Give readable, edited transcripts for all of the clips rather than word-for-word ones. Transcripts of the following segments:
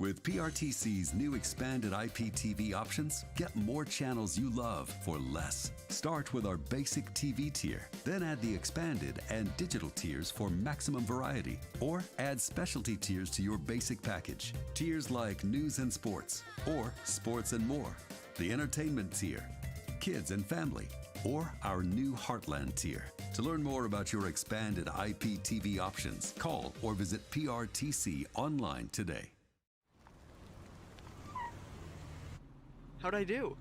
With PRTC's new expanded IPTV options, get more channels you love for less. Start with our basic TV tier, then add the expanded and digital tiers for maximum variety, or add specialty tiers to your basic package. Tiers like news and sports, or sports and more, the entertainment tier, kids and family, or our new Heartland tier. To learn more about your expanded IPTV options, call or visit PRTC online today. How'd I do?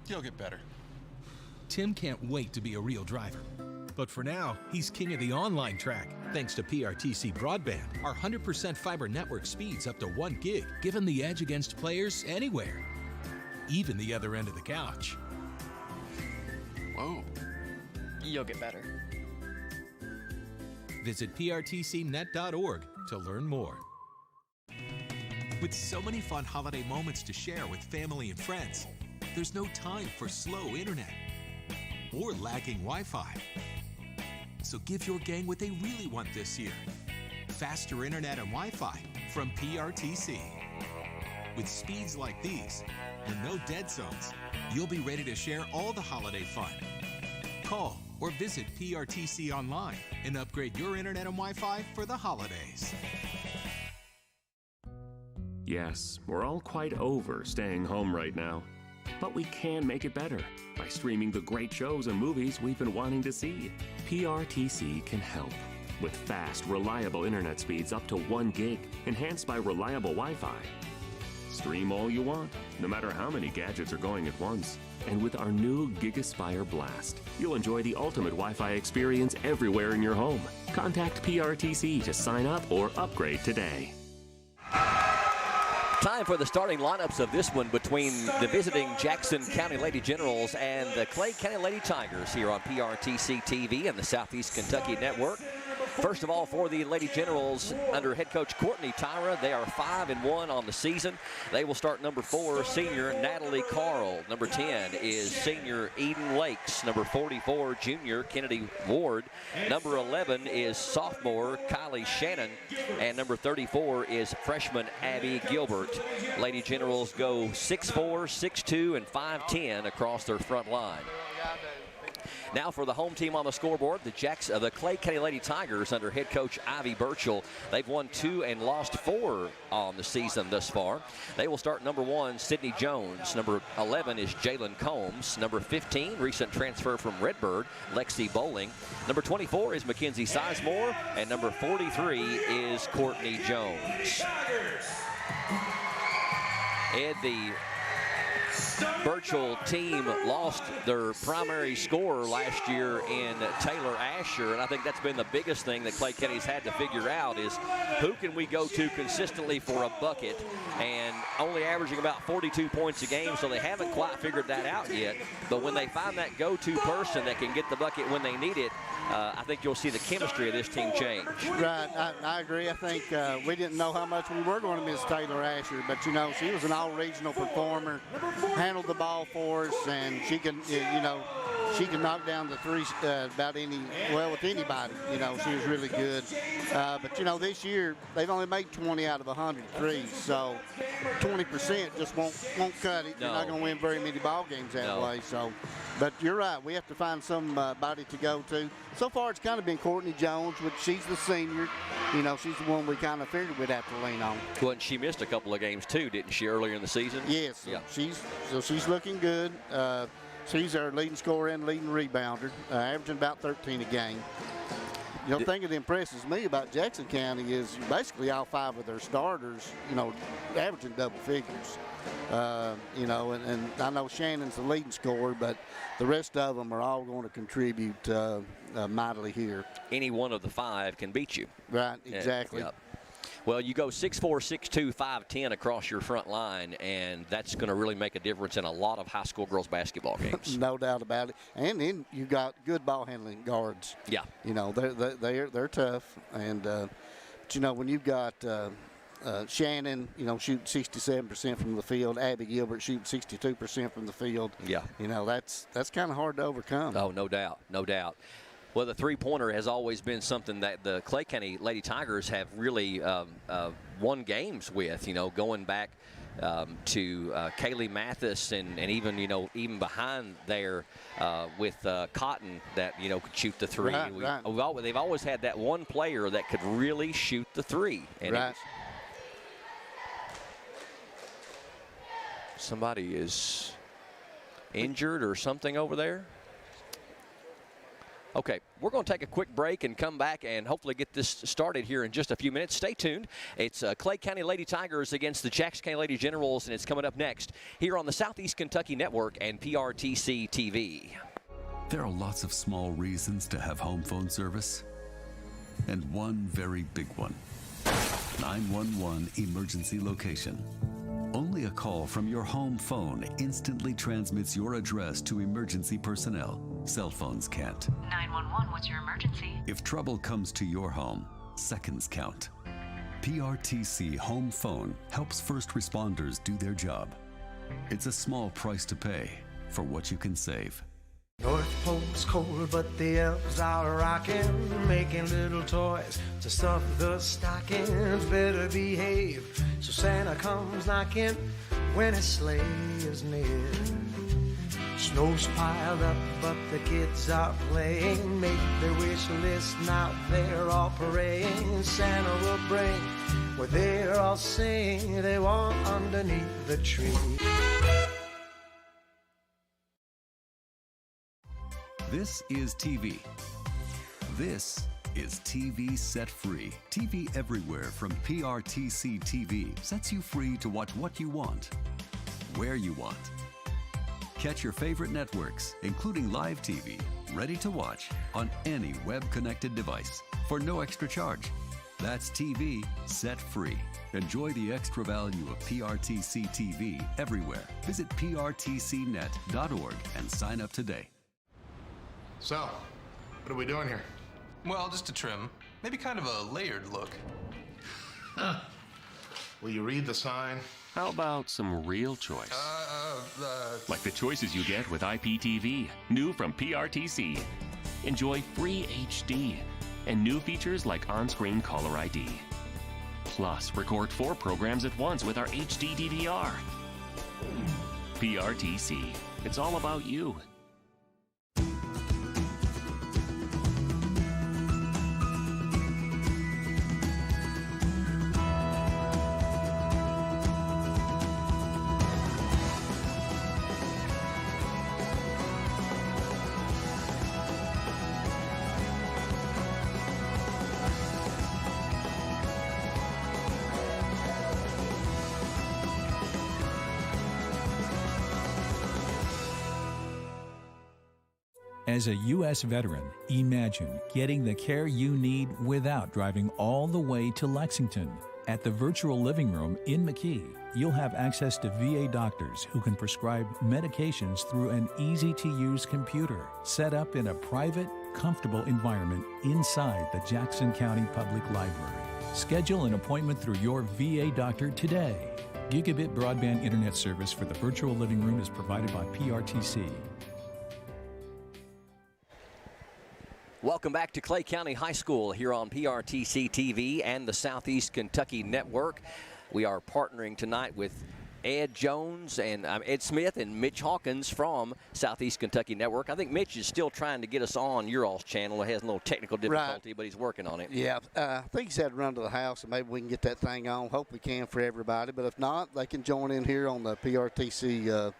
You'll get better. Tim can't wait to be a real driver. But for now, he's king of the online track. Thanks to PRTC Broadband, our 100% fiber network speeds up to 1 gig, give him the edge against players anywhere, even the other end of the couch. Whoa. You'll get better. Visit prtcnet.org to learn more. With so many fun holiday moments to share with family and friends, there's no time for slow internet or lagging Wi-Fi. So give your gang what they really want this year: faster internet and Wi-Fi from PRTC. With speeds like these and no dead zones, you'll be ready to share all the holiday fun. Call or visit PRTC online and upgrade your internet and Wi-Fi for the holidays. Yes, we're all quite over staying home right now. But we can make it better by streaming the great shows and movies we've been wanting to see. PRTC can help with fast, reliable internet speeds up to 1 gig, enhanced by reliable Wi-Fi. Stream all you want, no matter how many gadgets are going at once. And with our new GigaSpire Blast, you'll enjoy the ultimate Wi-Fi experience everywhere in your home. Contact PRTC to sign up or upgrade today. Time for the starting lineups of this one between the visiting Jackson County Lady Generals and the Clay County Lady Tigers here on PRTC TV and the Southeast Kentucky Network. First of all, for the Lady Generals under head coach Courtney Tyra, they are 5-1 on the season. They will start number 4, senior Natalie Carl. Number 10 is senior Eden Lakes. Number 44, junior Kennedy Ward. Number 11 is sophomore Kylie Shannon. And number 34 is freshman Abby Gilbert. Lady Generals go 6'4", 6'2", and 5'10" across their front line. Now for the home team on the scoreboard, the Clay County Lady Tigers under head coach Ivy Burchell. They've won 2 and lost 4 on the season thus far. They will start number 1, Sydney Jones. Number 11 is Jalen Combs. Number 15, recent transfer from Redbird, Lexi Bowling. Number 24 is Mackenzie Sizemore. And number 43 is Courtney Jones. Ed, the Burchell team lost their primary scorer last year in Taylor Asher, and I think that's been the biggest thing that Clay County's had to figure out is who can we go to consistently for a bucket, and only averaging about 42 points a game, so they haven't quite figured that out yet. But when they find that go-to person that can get the bucket when they need it, I think you'll see the chemistry of this team change. Right, I agree. I think we didn't know how much we were going to miss Taylor Asher, but, you know, she was an all-regional performer, handled the ball for us, and she can, you know, she can knock down the threes with anybody. You know, she was really good. But, you know, this year they've only made 20 out of 100 threes, so 20% just won't cut it. No. You're not going to win very many ball games that way. So, but you're right. We have to find somebody to go to. So far, it's kind of been Courtney Jones, which she's the senior. You know, she's the one we kind of figured we'd have to lean on. Well, and she missed a couple of games too, didn't she, earlier in the season? Yes. Yeah. She's looking good. She's our leading scorer and leading rebounder, averaging about 13 a game. You know, the thing that impresses me about Jackson County is basically all 5 of their starters, you know, averaging double figures. You know, and I know Shannon's the leading scorer, but the rest of them are all going to contribute mightily here. Any one of the 5 can beat you. Right, exactly. Yep. Well, you go 6'4", 6'2", 5'10" across your front line, and that's going to really make a difference in a lot of high school girls basketball games. No doubt about it. And then you got good ball handling guards. Yeah. You know, they're tough, and but you know, when you've got Shannon, you know, shooting 67% from the field, Abby Gilbert shooting 62% from the field. Yeah. You know, that's kind of hard to overcome. Oh, no doubt, no doubt. Well, the three-pointer has always been something that the Clay County Lady Tigers have really won games with, you know, going back to Kaylee Mathis and even, you know, even behind there with Cotton that, you know, could shoot the three. Right. They've always had that one player that could really shoot the three. And right. Somebody is injured or something over there. Okay, we're going to take a quick break and come back and hopefully get this started here in just a few minutes. Stay tuned. It's Clay County Lady Tigers against the Jackson County Lady Generals, and it's coming up next here on the Southeast Kentucky Network and PRTC TV. There are lots of small reasons to have home phone service, and one very big one. 911 emergency location. Only a call from your home phone instantly transmits your address to emergency personnel. Cell phones can't. 911, what's your emergency? If trouble comes to your home, seconds count. PRTC Home Phone helps first responders do their job. It's a small price to pay for what you can save. North Pole's cold, but the elves are rocking, making little toys to stuff the stockings. Better behave, so Santa comes knocking when his sleigh is near. Snow's piled up, but the kids are playing. Make their wish list, now they're all praying. Santa will bring what they're all saying they want underneath the tree. This is TV. This is TV Set Free. TV everywhere from PRTC TV sets you free to watch what you want, where you want. Catch your favorite networks, including live TV, ready to watch on any web-connected device for no extra charge. That's TV Set Free. Enjoy the extra value of PRTC TV everywhere. Visit prtcnet.org and sign up today. So, what are we doing here? Well, just a trim. Maybe kind of a layered look. Will you read the sign? How about some real choice? Like the choices you get with IPTV, new from PRTC. Enjoy free HD and new features like on-screen caller ID. Plus, record 4 programs at once with our HD DVR. PRTC, it's all about you. As a U.S. veteran, imagine getting the care you need without driving all the way to Lexington. At the Virtual Living Room in McKee, you'll have access to VA doctors who can prescribe medications through an easy-to-use computer set up in a private, comfortable environment inside the Jackson County Public Library. Schedule an appointment through your VA doctor today. Gigabit broadband internet service for the Virtual Living Room is provided by PRTC. Welcome back to Clay County High School here on PRTC TV and the Southeast Kentucky Network. We are partnering tonight with Ed Jones and Ed Smith and Mitch Hawkins from Southeast Kentucky Network. I think Mitch is still trying to get us on your all's channel. It has a little technical difficulty, but he's working on it. Yeah, I think he's had to run to the house, and maybe we can get that thing on. Hope we can for everybody. But if not, they can join in here on the PRTC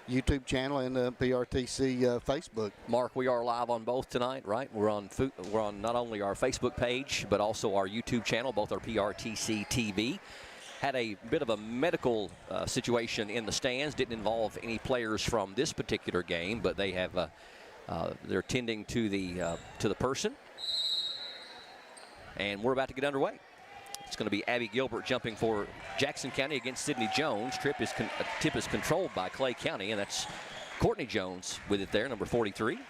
YouTube channel and the PRTC Facebook. Mark, we are live on both tonight, right? We're on not only our Facebook page, but also our YouTube channel. Both are PRTC TV. Had a bit of a medical situation in the stands. Didn't involve any players from this particular game, but they have they're tending to the person. And we're about to get underway. It's going to be Abby Gilbert jumping for Jackson County against Sydney Jones. Tip is controlled by Clay County, and that's Courtney Jones with it there, number 43. Looks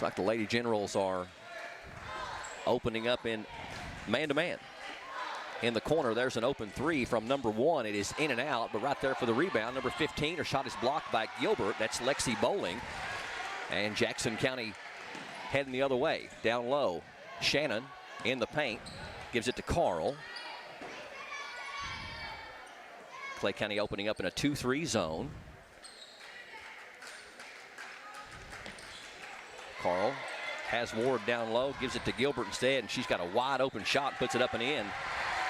like the Lady Generals are opening up in man-to-man. In the corner, there's an open three from number 1. It is in and out, but right there for the rebound, number 15. Her shot is blocked by Gilbert. That's Lexi Bowling. And Jackson County heading the other way, down low. Shannon in the paint, gives it to Carl. Clay County opening up in a 2-3 zone. Carl has Ward down low, gives it to Gilbert instead, and she's got a wide open shot, puts it up and in.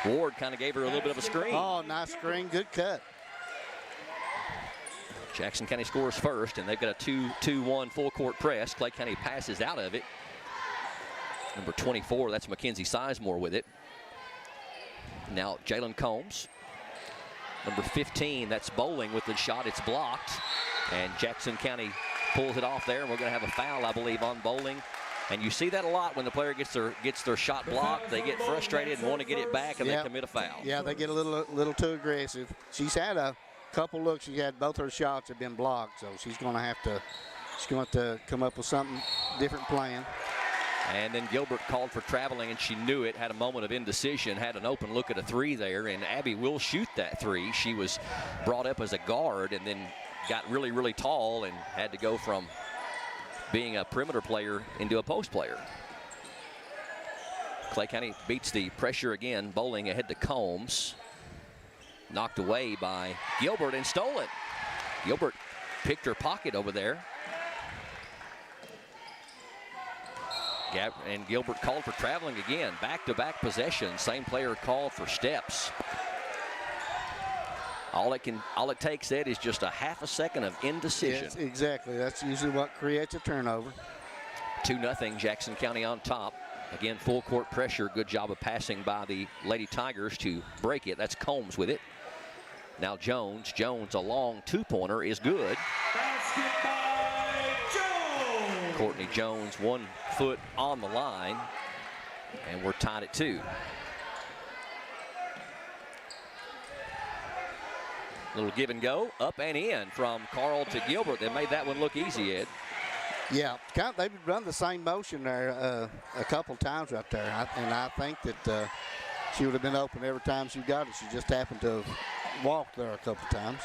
Ward kind of gave her a little bit of a screen. Oh, nice screen, good cut. Jackson County scores first, and they've got a 2-2-1 full court press. Clay County passes out of it. Number 24, that's Mackenzie Sizemore with it. Now Jalen Combs. Number 15, that's Bowling with the shot. It's blocked, and Jackson County pulls it off there, and we're going to have a foul, I believe, on Bowling. And you see that a lot when the player gets their shot blocked. They get frustrated and want to get it back, and they commit a foul. Yeah, they get a little too aggressive. She's had a couple looks. She had both her shots have been blocked, so she's going to have to come up with something different plan. And then Gilbert called for traveling, and she knew it, had a moment of indecision, had an open look at a three there, and Abby will shoot that three. She was brought up as a guard and then got really, really tall and had to go from being a perimeter player into a post player. Clay County beats the pressure again. Bowling ahead to Combs. Knocked away by Gilbert and stolen. Gilbert picked her pocket over there. And Gilbert called for traveling again. Back-to-back possessions. Same player called for steps. All it takes, Ed, is just a half a second of indecision. Yes, exactly. That's usually what creates a turnover. 2-0 Jackson County on top. Again, full court pressure. Good job of passing by the Lady Tigers to break it. That's Combs with it. Now Jones. Jones, a long two-pointer is good. Courtney Jones, 1 foot on the line, and we're tied at 2. Little give and go, up and in from Carl to Gilbert. They made that one look easy, Ed. Yeah, they've run the same motion there a couple times right there, and I think that she would have been open every time she got it. She just happened to have walked there a couple times.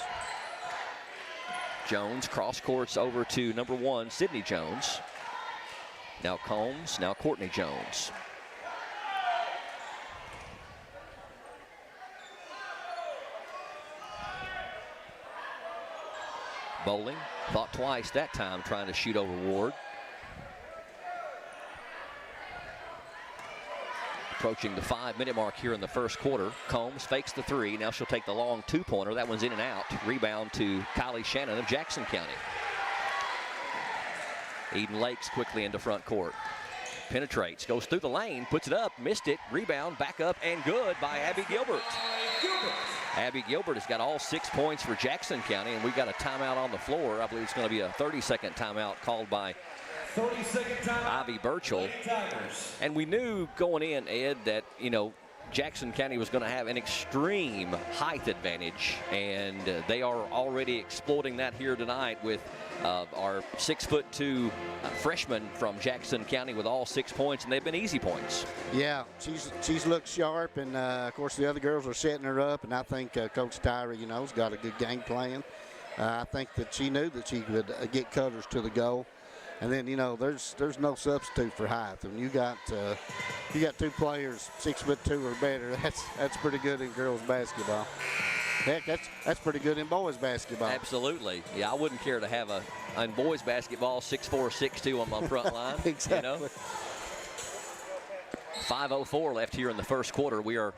Jones cross courts over to number 1, Sydney Jones. Now Combs, now Courtney Jones. Bowling thought twice that time trying to shoot over Ward. Approaching the 5-minute mark here in the first quarter. Combs fakes the three. Now she'll take the long two-pointer. That one's in and out. Rebound to Kylie Shannon of Jackson County. Eden Lakes quickly into front court. Penetrates, goes through the lane, puts it up, missed it. Rebound, back up, and good by Abby Gilbert. Abby Gilbert has got all 6 points for Jackson County, and we've got a timeout on the floor. I believe it's going to be a 30-second timeout called by Ivy Burchell. And we knew going in, Ed, that, Jackson County was going to have an extreme height advantage, and they are already exploiting that here tonight with our 6'2" freshman from Jackson County with all 6 points, and they've been easy points. Yeah, she's looked sharp, and of course the other girls are setting her up, and I think Coach Tyra, has got a good game plan. I think that she knew that she could get cutters to the goal. And then, there's no substitute for height. When you got 2 players 6'2" or better, that's pretty good in girls basketball. Heck, that's pretty good in boys basketball. Absolutely. Yeah, I wouldn't care to have in boys basketball 6'4", 6'2" on my front line. Exactly. 5:04 left here in the first quarter. We are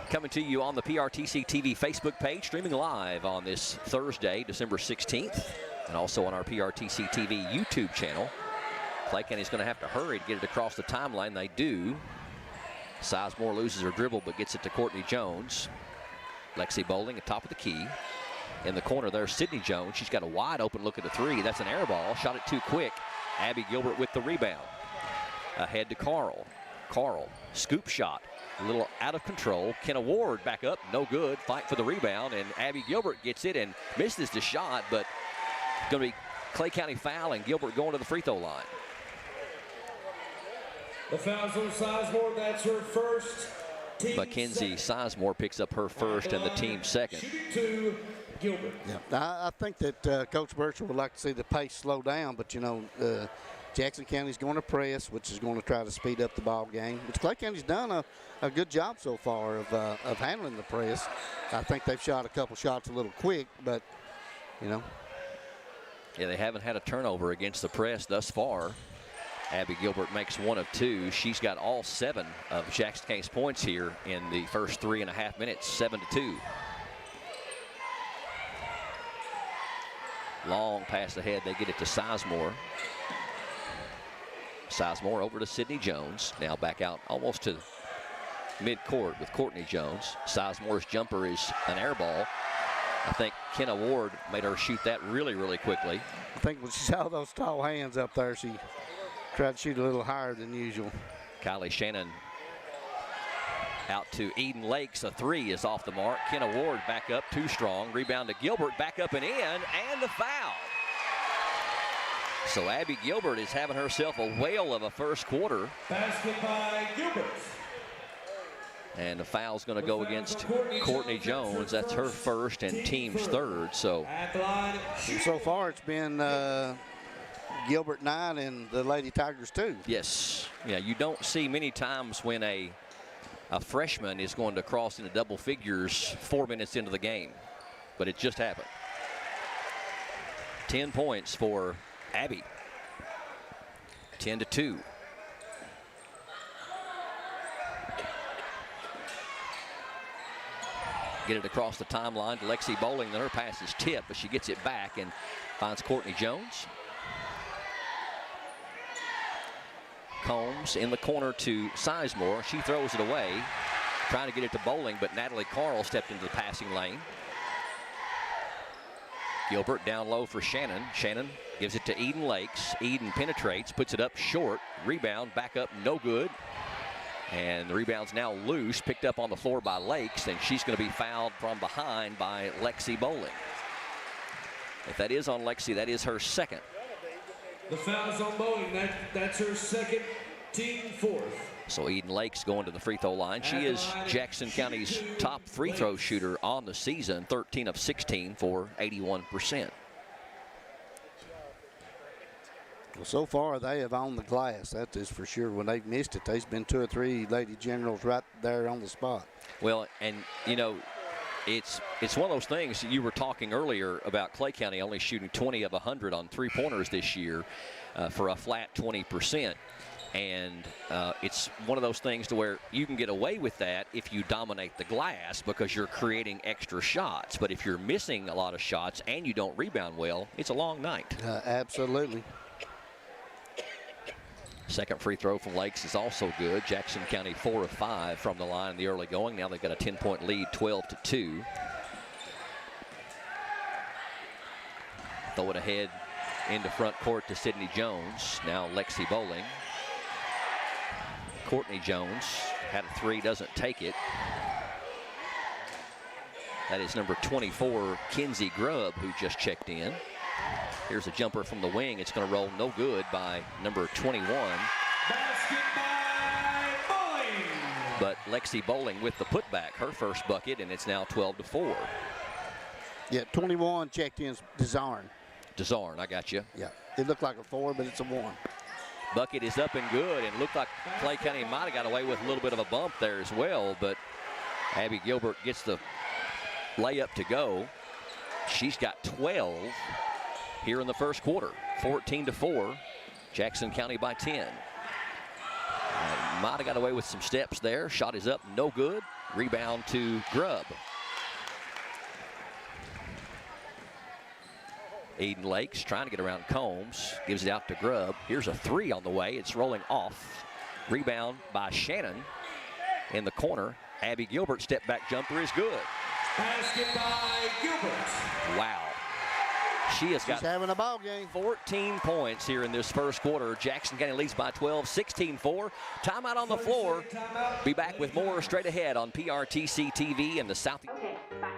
coming to you on the PRTC TV Facebook page, streaming live on this Thursday, December 16th. And also on our PRTC TV YouTube channel. Clay County's going to have to hurry to get it across the timeline. They do. Sizemore loses her dribble but gets it to Courtney Jones. Lexi Bowling at top of the key. In the corner there, Sydney Jones. She's got a wide open look at the three. That's an air ball. Shot it too quick. Abby Gilbert with the rebound. Ahead to Carl. Carl, scoop shot. A little out of control. Kenna Ward back up. No good. Fight for the rebound. And Abby Gilbert gets it and misses the shot, but going to be Clay County foul, and Gilbert going to the free throw line. The foul's on Sizemore. That's her first. Mackenzie Sizemore picks up her first and the team's second. Gilbert. Yeah, I think that Coach Birchall would like to see the pace slow down, but, Jackson County's going to press, which is going to try to speed up the ball game. But Clay County's done a good job so far of handling the press. I think they've shot a couple shots a little quick, but, Yeah, they haven't had a turnover against the press thus far. Abby Gilbert makes 1 of 2. She's got all 7 of Jackson County's points here in the first 3.5 minutes, 7-2. Long pass ahead, they get it to Sizemore. Sizemore over to Sydney Jones. Now back out almost to mid-court with Courtney Jones. Sizemore's jumper is an air ball. I think Kenna Ward made her shoot that really, really quickly. I think when she saw those tall hands up there, she tried to shoot a little higher than usual. Kylie Shannon out to Eden Lakes. A 3 is off the mark. Kenna Ward back up, too strong. Rebound to Gilbert, back up and in, and the foul. So Abby Gilbert is having herself a whale of a first quarter. Basket by Gilbert. And the foul's going to go against Courtney Jones. That's her first and team's third. So far it's been Gilbert 9 and the Lady Tigers 2. Yes. Yeah, you don't see many times when a freshman is going to cross into double figures 4 minutes into the game. But it just happened. 10 points for Abby. 10-2. Get it across the timeline to Lexi Bowling. Then her pass is tipped, but she gets it back and finds Courtney Jones. Combs in the corner to Sizemore. She throws it away, trying to get it to Bowling, but Natalie Carl stepped into the passing lane. Gilbert down low for Shannon. Shannon gives it to Eden Lakes. Eden penetrates, puts it up short. Rebound, back up, no good. And the rebound's now loose, picked up on the floor by Lakes, and she's going to be fouled from behind by Lexi Bowling. If that is on Lexi, that is her second. The foul is on Bowling. That's her second, team 4th. So Eden Lakes going to the free throw line. She is Jackson County's top free throw shooter on the season, 13 of 16 for 81%. Well, so far they have owned the glass, that is for sure. When they've missed it, there's been 2 or 3 Lady Generals right there on the spot. Well, and it's one of those things. You were talking earlier about Clay County only shooting 20 of 100 on 3-pointers this year for a flat 20%. And it's one of those things to where you can get away with that if you dominate the glass because you're creating extra shots. But if you're missing a lot of shots and you don't rebound well, it's a long night. Absolutely. Second free throw from Lakes is also good. Jackson County 4 of 5 from the line in the early going. Now they've got a 10-point lead, 12-2. Throw it ahead into front court to Sydney Jones. Now Lexi Bowling. Courtney Jones had a 3, doesn't take it. That is number 24, Kinsey Grubb, who just checked in. Here's a jumper from the wing. It's going to roll no good by number 21. Basket by Bowling. But Lexi Bowling with the putback, her first bucket, and it's now 12-4. Yeah, 21 checked in Desarn. Desarn, I got you. Yeah, it looked like a 4, but it's a 1. Bucket is up and good, and looked like Clay County might have got away with a little bit of a bump there as well, but Abby Gilbert gets the layup to go. She's got 12 here in the first quarter, 14-4. Jackson County by 10. Might have got away with some steps there. Shot is up, no good. Rebound to Grubb. Eden Lakes trying to get around Combs. Gives it out to Grubb. Here's a 3 on the way. It's rolling off. Rebound by Shannon in the corner. Abby Gilbert step back jumper is good. Basket by Gilbert. Wow. She's got having a ball game. 14 points here in this first quarter. Jackson County leads by 12, 16-4. Timeout on the floor. Be back with more straight ahead on PRTC TV and the South. Okay, bye.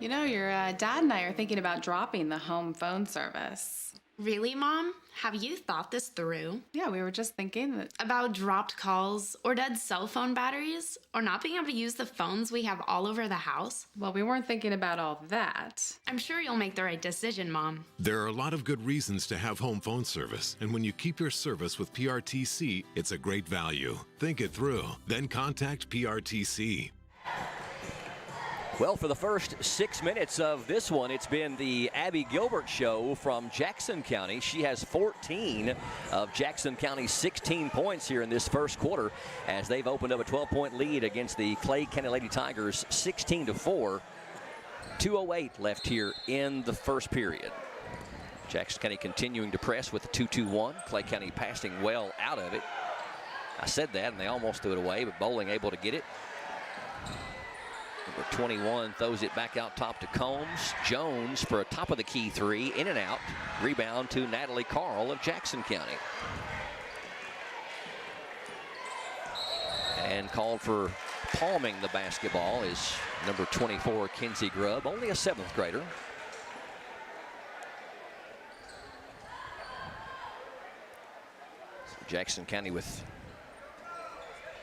You know, your dad and I are thinking about dropping the home phone service. Really, Mom? Have you thought this through? Yeah, we were just thinking that. About dropped calls, or dead cell phone batteries, or not being able to use the phones we have all over the house? Well, we weren't thinking about all that. I'm sure you'll make the right decision, Mom. There are a lot of good reasons to have home phone service, and when you keep your service with PRTC, it's a great value. Think it through, then contact PRTC. Well, for the first 6 minutes of this one, it's been the Abby Gilbert show from Jackson County. She has 14 of Jackson County's 16 points here in this first quarter as they've opened up a 12-point lead against the Clay County Lady Tigers, 16-4. 2:08 left here in the first period. Jackson County continuing to press with the 2-2-1. Clay County passing well out of it. I said that, and they almost threw it away, but Bowling able to get it. Number 21 throws it back out top to Combs. Jones for a top-of-the-key three, in and out. Rebound to Natalie Carl of Jackson County. And called for palming the basketball is number 24, Kinsey Grubb, only a 7th grader. So Jackson County with,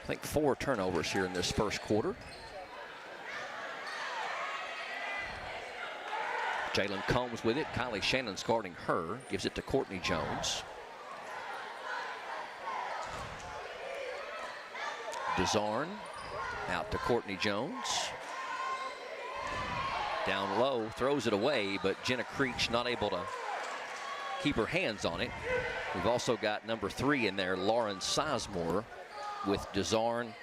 I think, 4 turnovers here in this first quarter. Jalen Combs with it. Kylie Shannon's guarding her. Gives it to Courtney Jones. Desarn out to Courtney Jones. Down low, throws it away, but Jenna Creech not able to keep her hands on it. We've also got number 3 in there, Lauren Sizemore, with Desarn,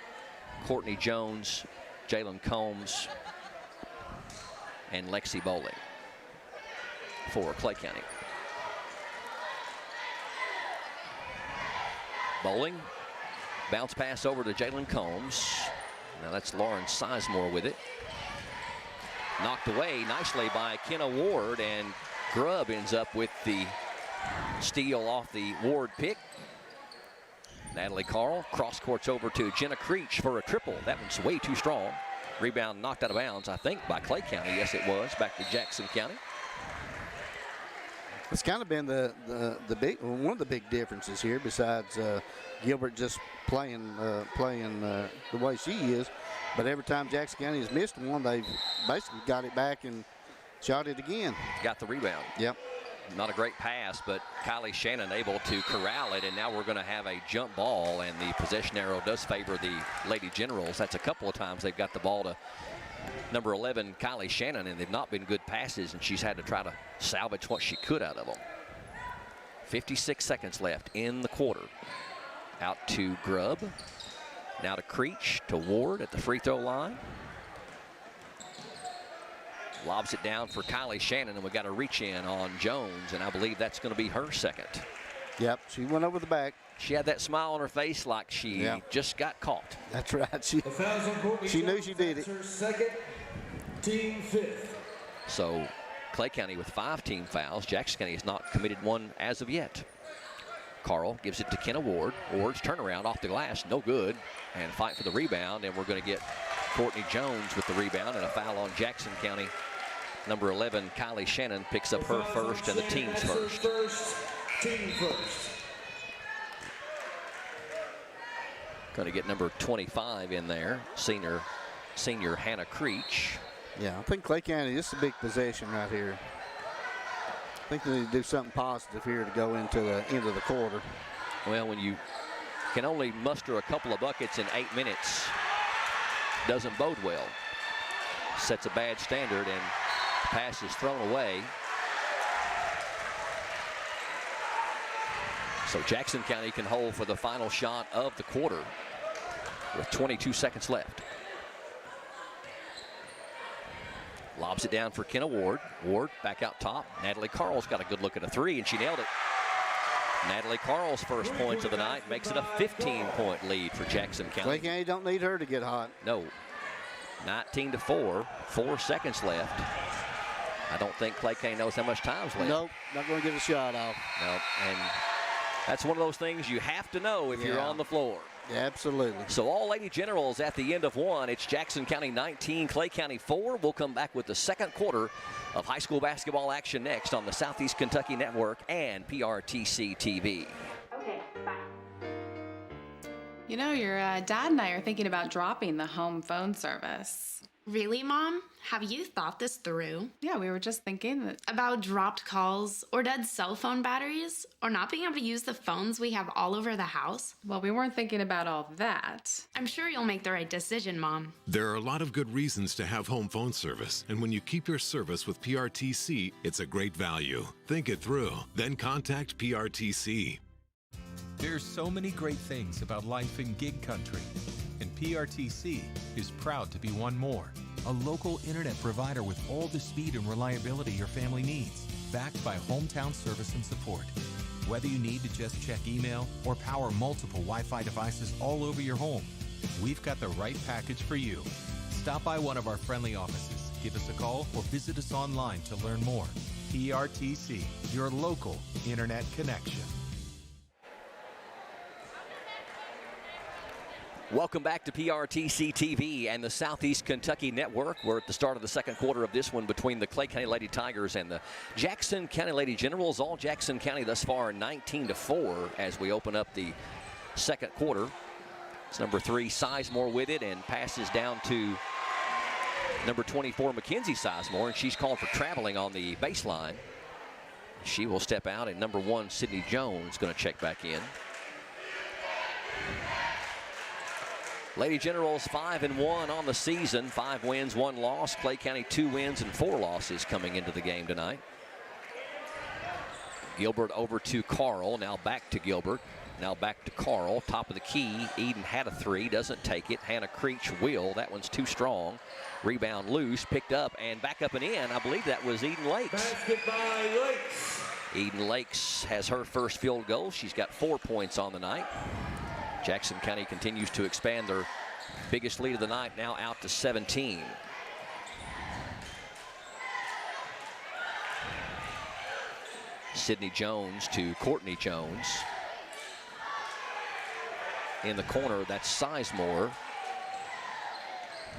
Courtney Jones, Jalen Combs, and Lexi Bowling for Clay County. Bowling, bounce pass over to Jalen Combs. Now that's Lauren Sizemore with it. Knocked away nicely by Kenna Ward, and Grubb ends up with the steal off the Ward pick. Natalie Carl cross courts over to Jenna Creech for a triple. That one's way too strong. Rebound knocked out of bounds, I think, by Clay County. Yes, it was. Back to Jackson County. It's kind of been one of the big differences here, besides Gilbert just playing the way she is. But every time Jackson County has missed one, they've basically got it back and shot it again. Got the rebound. Yep. Not a great pass, but Kylie Shannon able to corral it, and now we're going to have a jump ball, and the possession arrow does favor the Lady Generals. That's a couple of times they've got the ball to number 11, Kylie Shannon, and they've not been good passes, and she's had to try to salvage what she could out of them. 56 seconds left in the quarter. Out to Grubb. Now to Creech, to Ward at the free throw line. Lobs it down for Kylie Shannon, and we got a reach in on Jones, and I believe that's going to be her second. Yep, she went over the back. She had that smile on her face like she just got caught. That's right. She knew she did it. Her second, team 5th. So Clay County with 5 team fouls. Jackson County has not committed one as of yet. Carl gives it to Kenna Ward. Ward's turnaround off the glass, no good. And fight for the rebound, and we're going to get Courtney Jones with the rebound and a foul on Jackson County. Number 11, Kylie Shannon picks up her first and the team's first. Team first. Going to get number 25 in there, senior Hannah Creech. Yeah, I think Clay County, this is a big possession right here. I think they need to do something positive here to go into the end of the quarter. Well, when you can only muster a couple of buckets in 8 minutes, doesn't bode well. Sets a bad standard, and pass is thrown away. So Jackson County can hold for the final shot of the quarter with 22 seconds left. Lobs it down for Kenna Ward. Ward back out top. Natalie Carl's got a good look at a three, and she nailed it. Natalie Carl's first points of the night makes it a 15-point lead for Jackson County. Clay County don't need her to get hot. No. 19-4, 4 seconds left. I don't think Clay County knows how much time's left. Nope, not going to get a shot off. Nope, and that's one of those things you have to know if you're on the floor. Absolutely. So all Lady Generals at the end of one. It's Jackson County 19, Clay County 4. We'll come back with the second quarter of high school basketball action next on the Southeast Kentucky Network and PRTC TV. Okay, bye. You know, your dad and I are thinking about dropping the home phone service. Really, Mom? Have you thought this through? Yeah, we were just thinking that. About dropped calls, or dead cell phone batteries, or not being able to use the phones we have all over the house? Well, we weren't thinking about all that. I'm sure you'll make the right decision, Mom. There are a lot of good reasons to have home phone service, and when you keep your service with PRTC, it's a great value. Think it through, then contact PRTC. There's so many great things about life in gig country, and PRTC is proud to be one more. A local internet provider with all the speed and reliability your family needs, backed by hometown service and support. Whether you need to just check email or power multiple Wi-Fi devices all over your home, we've got the right package for you. Stop by one of our friendly offices, give us a call, or visit us online to learn more. PRTC, your local internet connection. Welcome back to PRTC TV and the Southeast Kentucky Network. We're at the start of the second quarter of this one between the Clay County Lady Tigers and the Jackson County Lady Generals. All Jackson County thus far 19-4 as we open up the second quarter. It's number 3 Sizemore with it and passes down to number 24 Mackenzie Sizemore, and she's called for traveling on the baseline. She will step out, and number 1 Sydney Jones going to check back in. Lady Generals 5-1 on the season, 5 wins, 1 loss. Clay County 2 wins and 4 losses coming into the game tonight. Gilbert over to Carl, now back to Gilbert. Now back to Carl, top of the key. Eden had a 3, doesn't take it. Hannah Creech will, that one's too strong. Rebound loose, picked up and back up and in. I believe that was Eden Lakes. Basket by Lakes. Eden Lakes has her first field goal. She's got 4 points on the night. Jackson County continues to expand their biggest lead of the night, now out to 17. Sydney Jones to Courtney Jones. In the corner, that's Sizemore.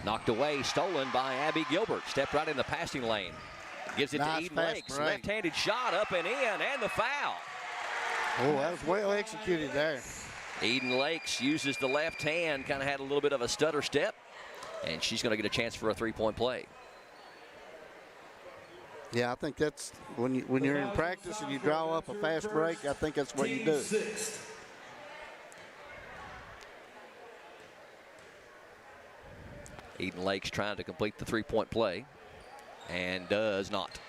Knocked away, stolen by Abby Gilbert. Stepped right in the passing lane. Gives it to Eden Lakes. Left-handed shot up and in, and the foul. Oh, that was well executed there. Eden Lakes uses the left hand, kind of had a little bit of a stutter step, and she's going to get a chance for a 3-point play. Yeah, I think that's when you're in practice and you draw up a fast break, I think that's what you do. Eden Lakes trying to complete the 3-point play and does not.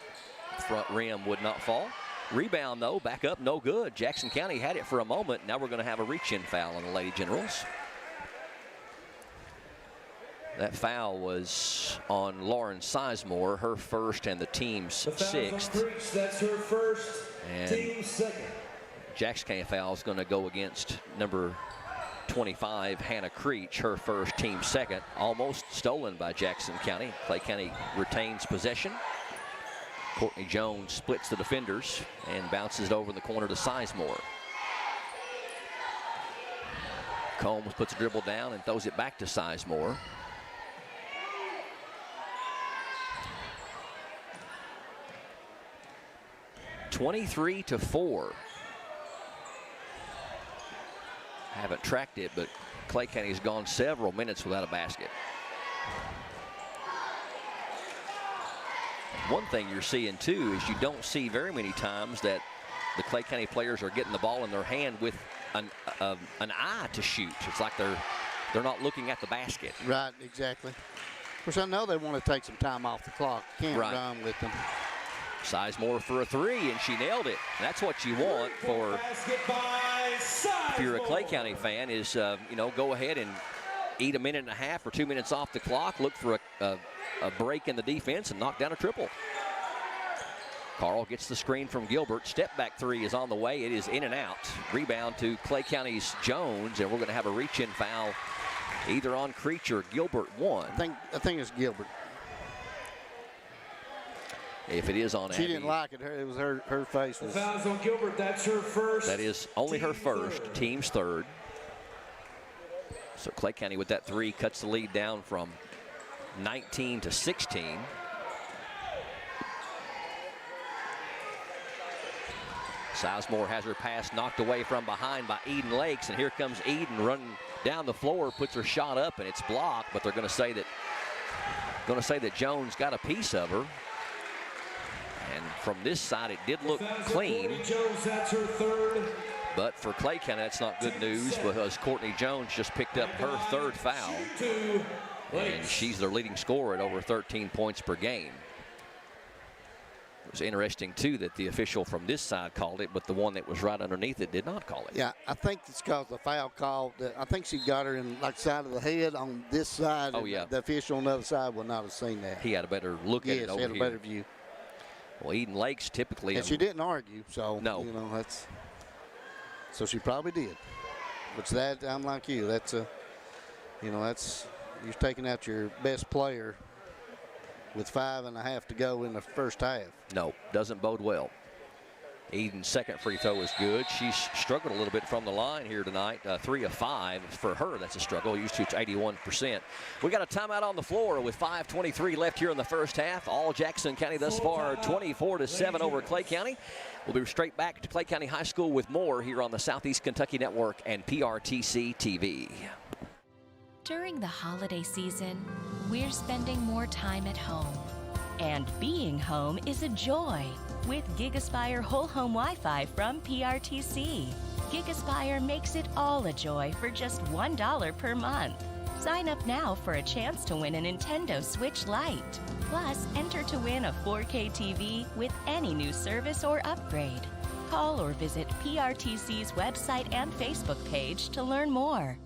Front rim would not fall. Rebound, though, back up, no good. Jackson County had it for a moment. Now we're going to have a reach-in foul on the Lady Generals. That foul was on Lauren Sizemore, her first and the team's 6th. That's her first, and team's 2nd. Jackson County foul is going to go against number 25, Hannah Creech, her first, team 2nd. Almost stolen by Jackson County. Clay County retains possession. Courtney Jones splits the defenders and bounces it over in the corner to Sizemore. Combs puts a dribble down and throws it back to Sizemore. (23-4). Haven't tracked it, but Clay County's gone several minutes without a basket. One thing you're seeing, too, is you don't see very many times that the Clay County players are getting the ball in their hand with an eye to shoot. It's like they're not looking at the basket. Right, exactly. Of course, I know they want to take some time off the clock. Can't run with them. Sizemore for a 3, and she nailed it. That's what you want for, if you're a Clay County fan, is, go ahead and eat a minute and a half or 2 minutes off the clock, look for a break in the defense, and knock down a triple. Carl gets the screen from Gilbert. Step back 3 is on the way. It is in and out. Rebound to Clay County's Jones, and we're going to have a reach-in foul either on Creech or Gilbert. I think it's Gilbert. If it is on She Abby. didn't like it. It was her face. The foul's on Gilbert. That's her first. That is only her first, team's 3rd. So Clay County with that 3 cuts the lead down from 19 to 16. Sizemore has her pass knocked away from behind by Eden Lakes, and here comes Eden running down the floor, puts her shot up, and it's blocked. But they're going to say that Jones got a piece of her. And from this side, it did look clean. Jones, that's her 3rd. But for Clay County, that's not good news because Courtney Jones just picked up her 3rd foul. And she's their leading scorer at over 13 points per game. It was interesting, too, that the official from this side called it, but the one that was right underneath it did not call it. Yeah, I think it's because the foul call. I think she got her in like side of the head on this side. Oh, yeah. The official on the other side would not have seen that. He had a better look at it over here. Yes, he had a better view. Well, Eden Lakes typically. And she didn't argue, so no. You know, that's. So she probably did. Which that I'm like you. That's a. You know, that's you're taking out your best player with 5.5 to go in the first half. No, doesn't bode well. Eden's second free throw is good. She's struggled a little bit from the line here tonight. 3 of 5 for her. That's a struggle. Used to it's 81%. We got a timeout on the floor with 5:23 left here in the first half. All Jackson County thus far 24-7 over Clay County. We'll be straight back to Clay County High School with more here on the Southeast Kentucky Network and PRTC TV. During the holiday season, we're spending more time at home. And being home is a joy with GigaSpire Whole Home Wi-Fi from PRTC. GigaSpire makes it all a joy for just $1 per month. Sign up now for a chance to win a Nintendo Switch Lite. Plus, enter to win a 4K TV with any new service or upgrade. Call or visit PRTC's website and Facebook page to learn more.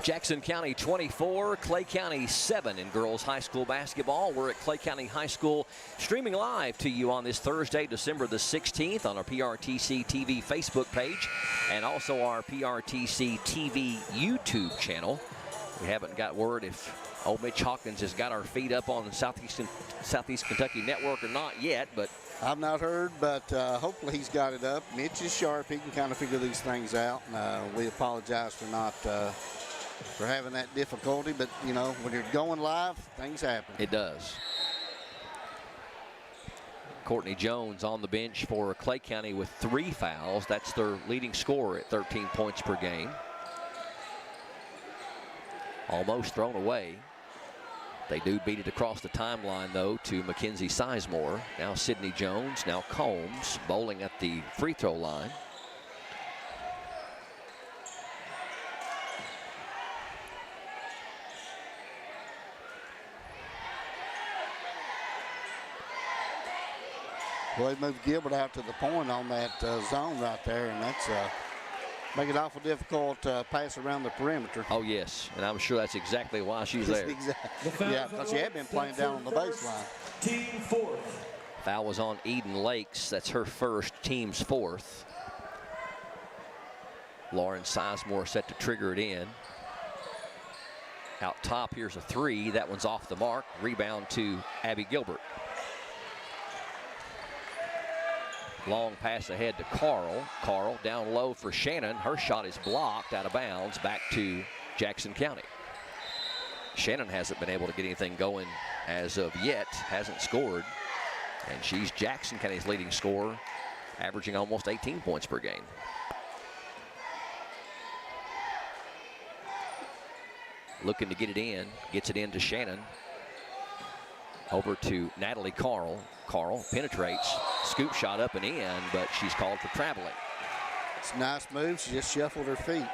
Jackson County 24, Clay County 7 in girls high school basketball. We're at Clay County High School streaming live to you on this Thursday, December the 16th on our PRTC TV Facebook page and also our PRTC TV YouTube channel. We haven't got word if old Mitch Hawkins has got our feet up on the Southeast Kentucky Network or not yet, but I've not heard, but hopefully he's got it up. Mitch is sharp. He can kind of figure these things out. We apologize for not for having that difficulty, but you know, when you're going live, things happen. It does. Courtney Jones on the bench for Clay County with 3 fouls. That's their leading scorer at 13 points per game. Almost thrown away. They do beat it across the timeline, though, to Mackenzie Sizemore. Now Sydney Jones, now Combs, bowling at the free throw line. Well, they moved Gilbert out to the point on that zone right there, and that's make it awful difficult to pass around the perimeter. Oh, yes, and I'm sure that's exactly why she's there. Exactly. Yeah, because she had been playing down on the baseline. Team 4th. Foul was on Eden Lakes. That's her first, team's 4th. Lauren Sizemore set to trigger it in. Out top, here's a 3. That one's off the mark. Rebound to Abby Gilbert. Long pass ahead to Carl. Carl down low for Shannon. Her shot is blocked out of bounds back to Jackson County. Shannon hasn't been able to get anything going as of yet, hasn't scored. And she's Jackson County's leading scorer, averaging almost 18 points per game. Looking to get it in, gets it in to Shannon. Over to Natalie Carl. Carl penetrates, scoop shot up and in, but she's called for traveling. It's a nice move. She just shuffled her feet.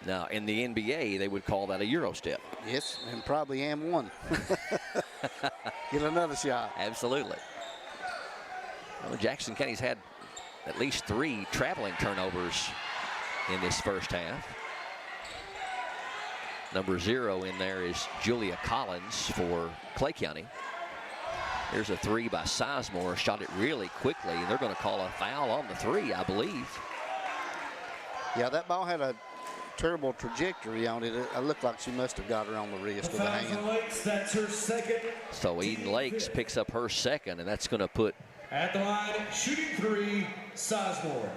Now, in the NBA, they would call that a Euro step. Yes, and probably M1. Get another shot. Absolutely. Well, Jackson County's had at least 3 traveling turnovers in this first half. Number 0 in there is Julia Collins for Clay County. Here's a 3 by Sizemore, shot it really quickly, and they're going to call a foul on the 3, I believe. Yeah, that ball had a terrible trajectory on it. It looked like she must have got her on the wrist with a hand. Lakes, that's her second. So Eden Lakes picks up her second, and that's going to put at the line, shooting 3, Sizemore.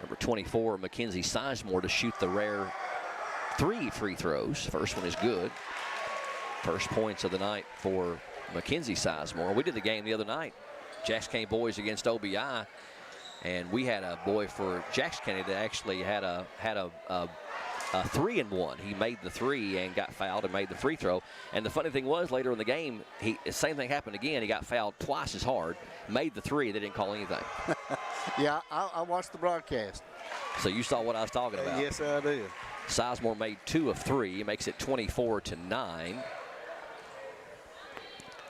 Number 24, Mackenzie Sizemore, to shoot the rare 3 free throws. First one is good. First points of the night for Mackenzie Sizemore. We did the game the other night, Jackson County boys against OBI, and we had a boy for Jackson County that actually had a 3-and-1. He made the 3 and got fouled and made the free throw. And the funny thing was, later in the game, the same thing happened again. He got fouled twice as hard, made the 3. They didn't call anything. Yeah, I watched the broadcast. So you saw what I was talking about. Yes, I did. Sizemore made 2 of 3, makes it 24-9.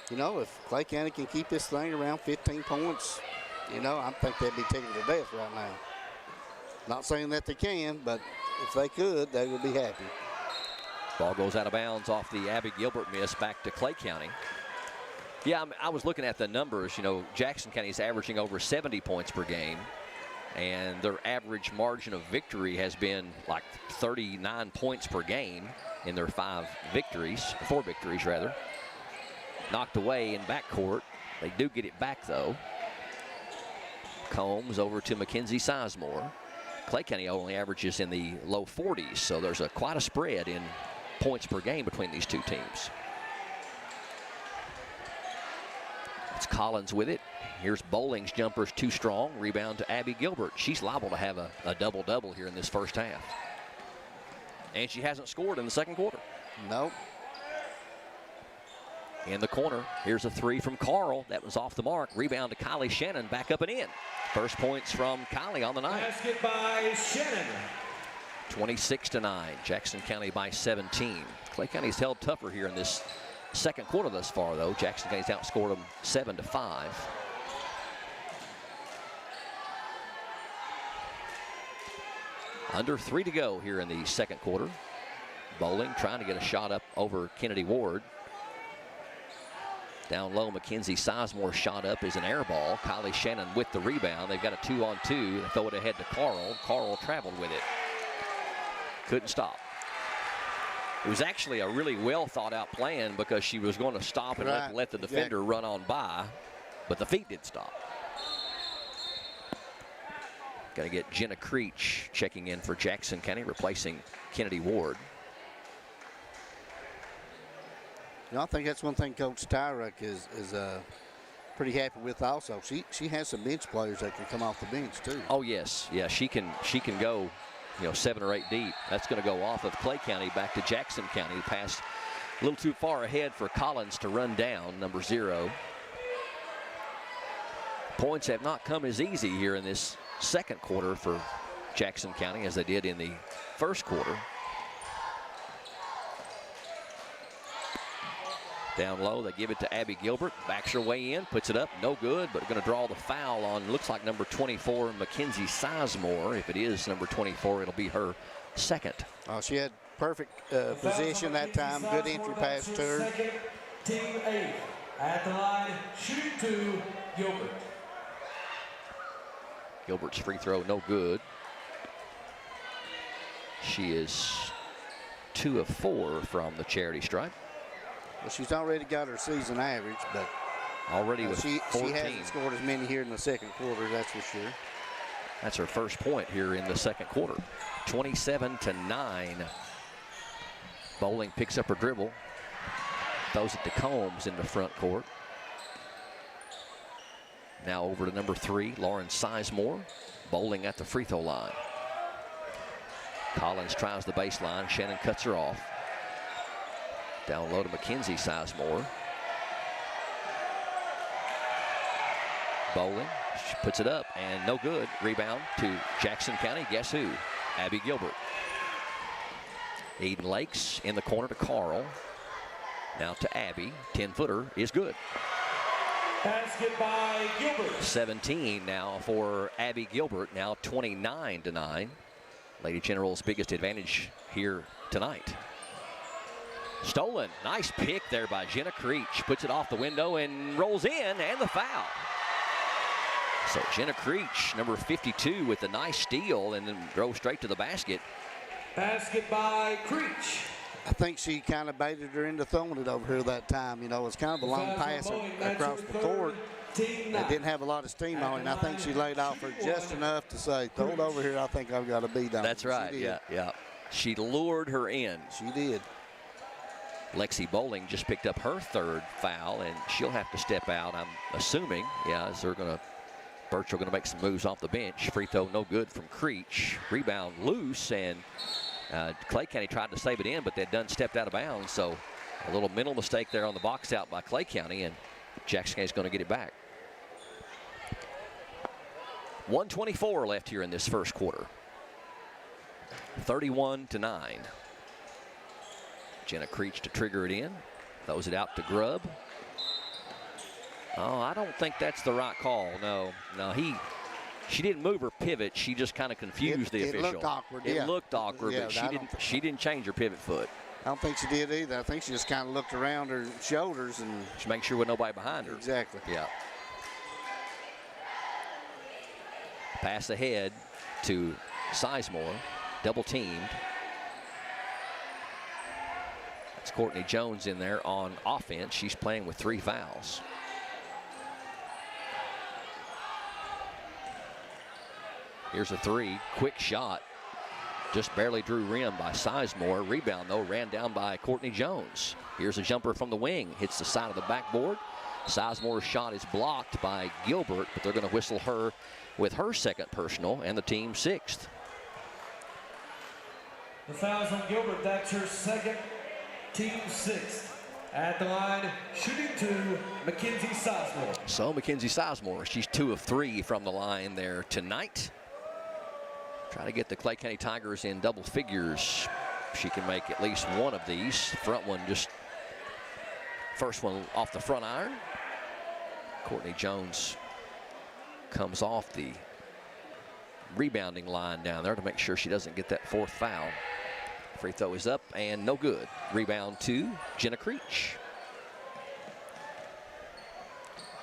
You know, if Clay County can keep this thing around 15 points, you know, I think they'd be tickled to death right now. Not saying that they can, but if they could, they would be happy. Ball goes out of bounds off the Abby Gilbert miss, back to Clay County. Yeah, I was looking at the numbers. You know, Jackson County is averaging over 70 points per game, and their average margin of victory has been like 39 points per game in their 4 victories rather. Knocked away in backcourt. They do get it back, though. Combs over to Mackenzie Sizemore. Clay County only averages in the low 40s, so there's quite a spread in points per game between these two teams. It's Collins with it. Here's Bowling's jumper's too strong. Rebound to Abby Gilbert. She's liable to have a double-double here in this first half. And she hasn't scored in the second quarter. Nope. In the corner, here's a 3 from Carl. That was off the mark. Rebound to Kylie Shannon, back up and in. First points from Kylie on the night. Basket by Shannon. 26-9, Jackson County by 17. Clay County's held tougher here in this second quarter thus far, though. Jackson County's outscored them 7-5. Under 3 to go here in the second quarter. Bowling trying to get a shot up over Kennedy Ward. Down low, Mackenzie Sizemore shot up is an air ball. Kylie Shannon with the rebound. They've got a 2-on-2. They throw it ahead to Carl. Carl traveled with it. Couldn't stop. It was actually a really well thought out plan because she was going to stop and let the defender run on by, but the feet did stop. Going to get Jenna Creech checking in for Jackson County, replacing Kennedy Ward. You know, I think that's one thing Coach Tyrek is pretty happy with also. She has some bench players that can come off the bench too. Oh yes, yeah, she can go, 7 or 8 deep. That's going to go off of Clay County back to Jackson County. Pass a little too far ahead for Collins to run down, number 0. Points have not come as easy here in this second quarter for Jackson County as they did in the first quarter. Down low, they give it to Abby Gilbert. Backs her way in, puts it up, no good, but going to draw the foul on, looks like number 24, Mackenzie Sizemore. If it is number 24, it'll be her second. Oh, she had perfect position that time. Good entry pass to her. Team 8 at the line, shooting 2, Gilbert. Gilbert's free throw, no good. She is 2 of 4 from the charity stripe. Well, she's already got her season average, but already with 14. She hasn't scored as many here in the second quarter, that's for sure. That's her first point here in the second quarter. 27-9. Bowling picks up her dribble, throws it to Combs in the front court. Now over to number 3, Lauren Sizemore. Bowling at the free throw line. Collins tries the baseline. Shannon cuts her off. Down low to Mackenzie Sizemore. Bowling, she puts it up and no good. Rebound to Jackson County. Guess who? Abby Gilbert. Eden Lakes in the corner to Carl. Now to Abby. 10-footer is good. Basket by Gilbert. 17 now for Abby Gilbert. Now 29-9. Lady General's biggest advantage here tonight. Stolen. Nice pick there by Jenna Creech. Puts it off the window and rolls in, and the foul. So Jenna Creech, number 52, with a nice steal and then drove straight to the basket. Basket by Creech. I think she kind of baited her into throwing it over here that time. It's kind of a long pass across the court. Team They 9. didn't have a lot of steam on it, and I think she laid off her just enough to say, throw it over here, I think I've got a beat on it. That's right, yeah. She lured her in. She did. Lexi Bowling just picked up her third foul, and she'll have to step out, I'm assuming. Yeah, as Birchall going to make some moves off the bench. Free throw no good from Creech. Rebound loose, and Clay County tried to save it in, but they'd done stepped out of bounds. So a little mental mistake there on the box out by Clay County, and Jackson County's going to get it back. 1:24 left here in this first quarter. 31-9. Jenna Creech to trigger it in. Throws it out to Grubb. Oh, I don't think that's the right call. No, she didn't move her pivot. She just kind of confused the official. It looked awkward. It looked awkward, but she didn't change her pivot foot. I don't think she did either. I think she just kind of looked around her shoulders and just make sure with nobody behind her. Exactly. Yeah. Pass ahead to Sizemore, double teamed. It's Courtney Jones in there on offense. She's playing with 3 fouls. Here's a 3, quick shot. Just barely drew rim by Sizemore. Rebound, though, ran down by Courtney Jones. Here's a jumper from the wing. Hits the side of the backboard. Sizemore's shot is blocked by Gilbert, but they're going to whistle her with her second personal and the team's 6th. The foul's on Gilbert. That's her second, team 6th. At the line, shooting 2, Mackenzie Sizemore. So Mackenzie Sizemore, she's 2 of 3 from the line there tonight. Try to get the Clay County Tigers in double figures. She can make at least one of these. Front one, just first one off the front iron. Courtney Jones comes off the rebounding line down there to make sure she doesn't get that 4th foul. Free throw is up and no good. Rebound to Jenna Creech.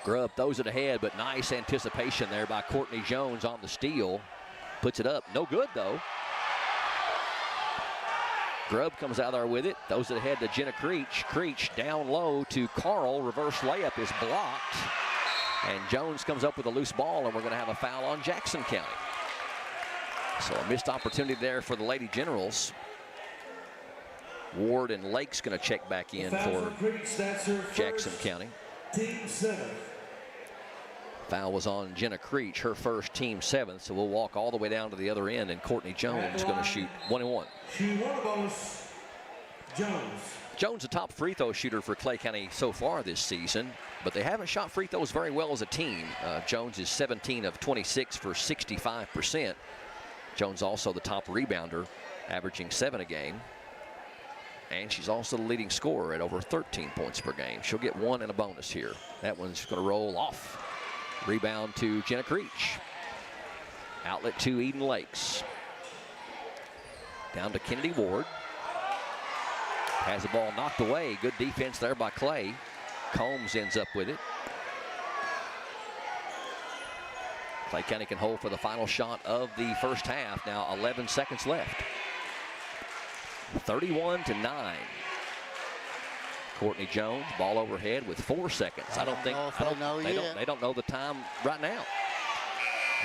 Grubb throws it ahead, but nice anticipation there by Courtney Jones on the steal. Puts it up, no good though. Grubb comes out there with it, throws it ahead to Jenna Creech. Creech down low to Carl, reverse layup is blocked. And Jones comes up with a loose ball, and we're gonna have a foul on Jackson County. So a missed opportunity there for the Lady Generals. Ward and Lake's gonna check back in for Jackson County. Team 7. Foul was on Jenna Creech, her first, team 7th, so we'll walk all the way down to the other end, and Courtney Jones is going to shoot 1-1. Jones, a top free throw shooter for Clay County so far this season, but they haven't shot free throws very well as a team. Jones is 17 of 26 for 65%. Jones also the top rebounder, averaging 7 a game. And she's also the leading scorer at over 13 points per game. She'll get 1 and a bonus here. That one's going to roll off. Rebound to Jenna Creech. Outlet to Eden Lakes. Down to Kennedy Ward. Has the ball knocked away. Good defense there by Clay. Combs ends up with it. Clay County can hold for the final shot of the first half. Now 11 seconds left. 31-9. Courtney Jones, ball overhead with 4 seconds. They don't know the time right now.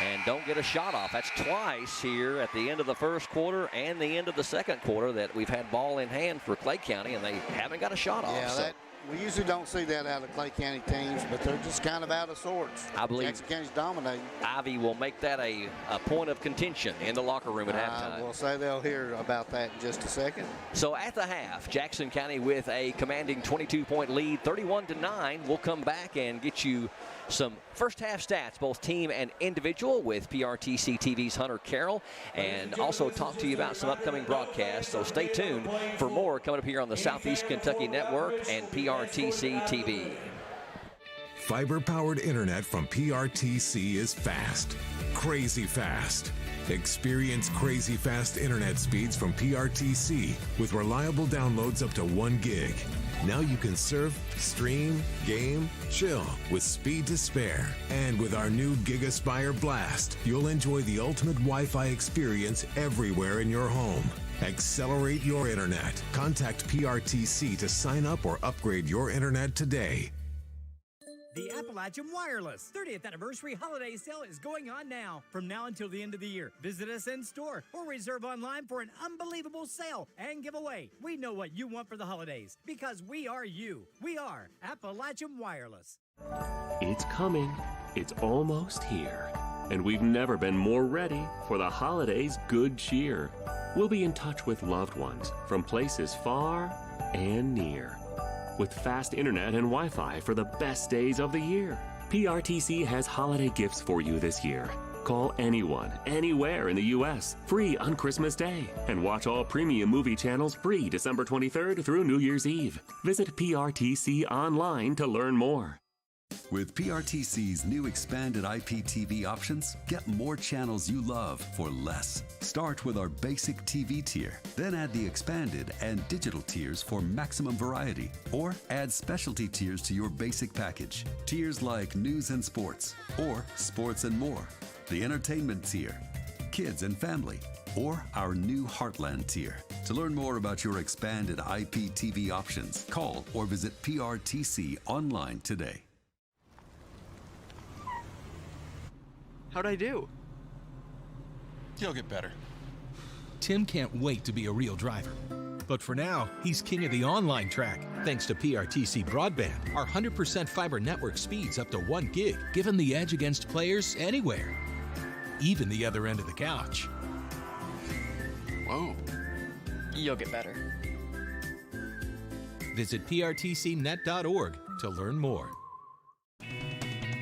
And don't get a shot off. That's twice here at the end of the first quarter and the end of the second quarter that we've had ball in hand for Clay County, and they haven't got a shot off. Yeah, we usually don't see that out of Clay County teams, but they're just kind of out of sorts. I believe Jackson County's dominating. Ivy will make that a point of contention in the locker room at halftime. We'll say they'll hear about that in just a second. So at the half, Jackson County with a commanding 22-point lead, 31-9. We'll come back and get you some first half stats, both team and individual, with PRTC TV's Hunter Carroll, and also talk to you about some upcoming broadcasts. So stay tuned for more coming up here on the Southeast Kentucky Network and PRTC TV. Fiber-powered internet from PRTC is fast, crazy fast. Experience crazy fast internet speeds from PRTC with reliable downloads up to 1 gig. Now you can surf, stream, game, chill with speed to spare. And with our new GigaSpire Blast, you'll enjoy the ultimate Wi-Fi experience everywhere in your home. Accelerate your internet. Contact PRTC to sign up or upgrade your internet today. The Appalachian Wireless 30th Anniversary Holiday Sale is going on now. From now until the end of the year, visit us in store or reserve online for an unbelievable sale and giveaway. We know what you want for the holidays because we are you. We are Appalachian Wireless. It's coming. It's almost here. And we've never been more ready for the holidays' good cheer. We'll be in touch with loved ones from places far and near, with fast internet and Wi-Fi for the best days of the year. PRTC has holiday gifts for you this year. Call anyone, anywhere in the U.S., free on Christmas Day. And watch all premium movie channels free December 23rd through New Year's Eve. Visit PRTC online to learn more. With PRTC's new expanded IPTV options, get more channels you love for less. Start with our basic TV tier, then add the expanded and digital tiers for maximum variety, or add specialty tiers to your basic package. Tiers like news and sports, or sports and more, the entertainment tier, kids and family, or our new Heartland tier. To learn more about your expanded IPTV options, call or visit PRTC online today. How'd I do? You'll get better. Tim can't wait to be a real driver. But for now, he's king of the online track, thanks to PRTC Broadband. Our 100% fiber network speeds up to 1 gig, give him the edge against players anywhere, even the other end of the couch. Whoa. You'll get better. Visit prtcnet.org to learn more.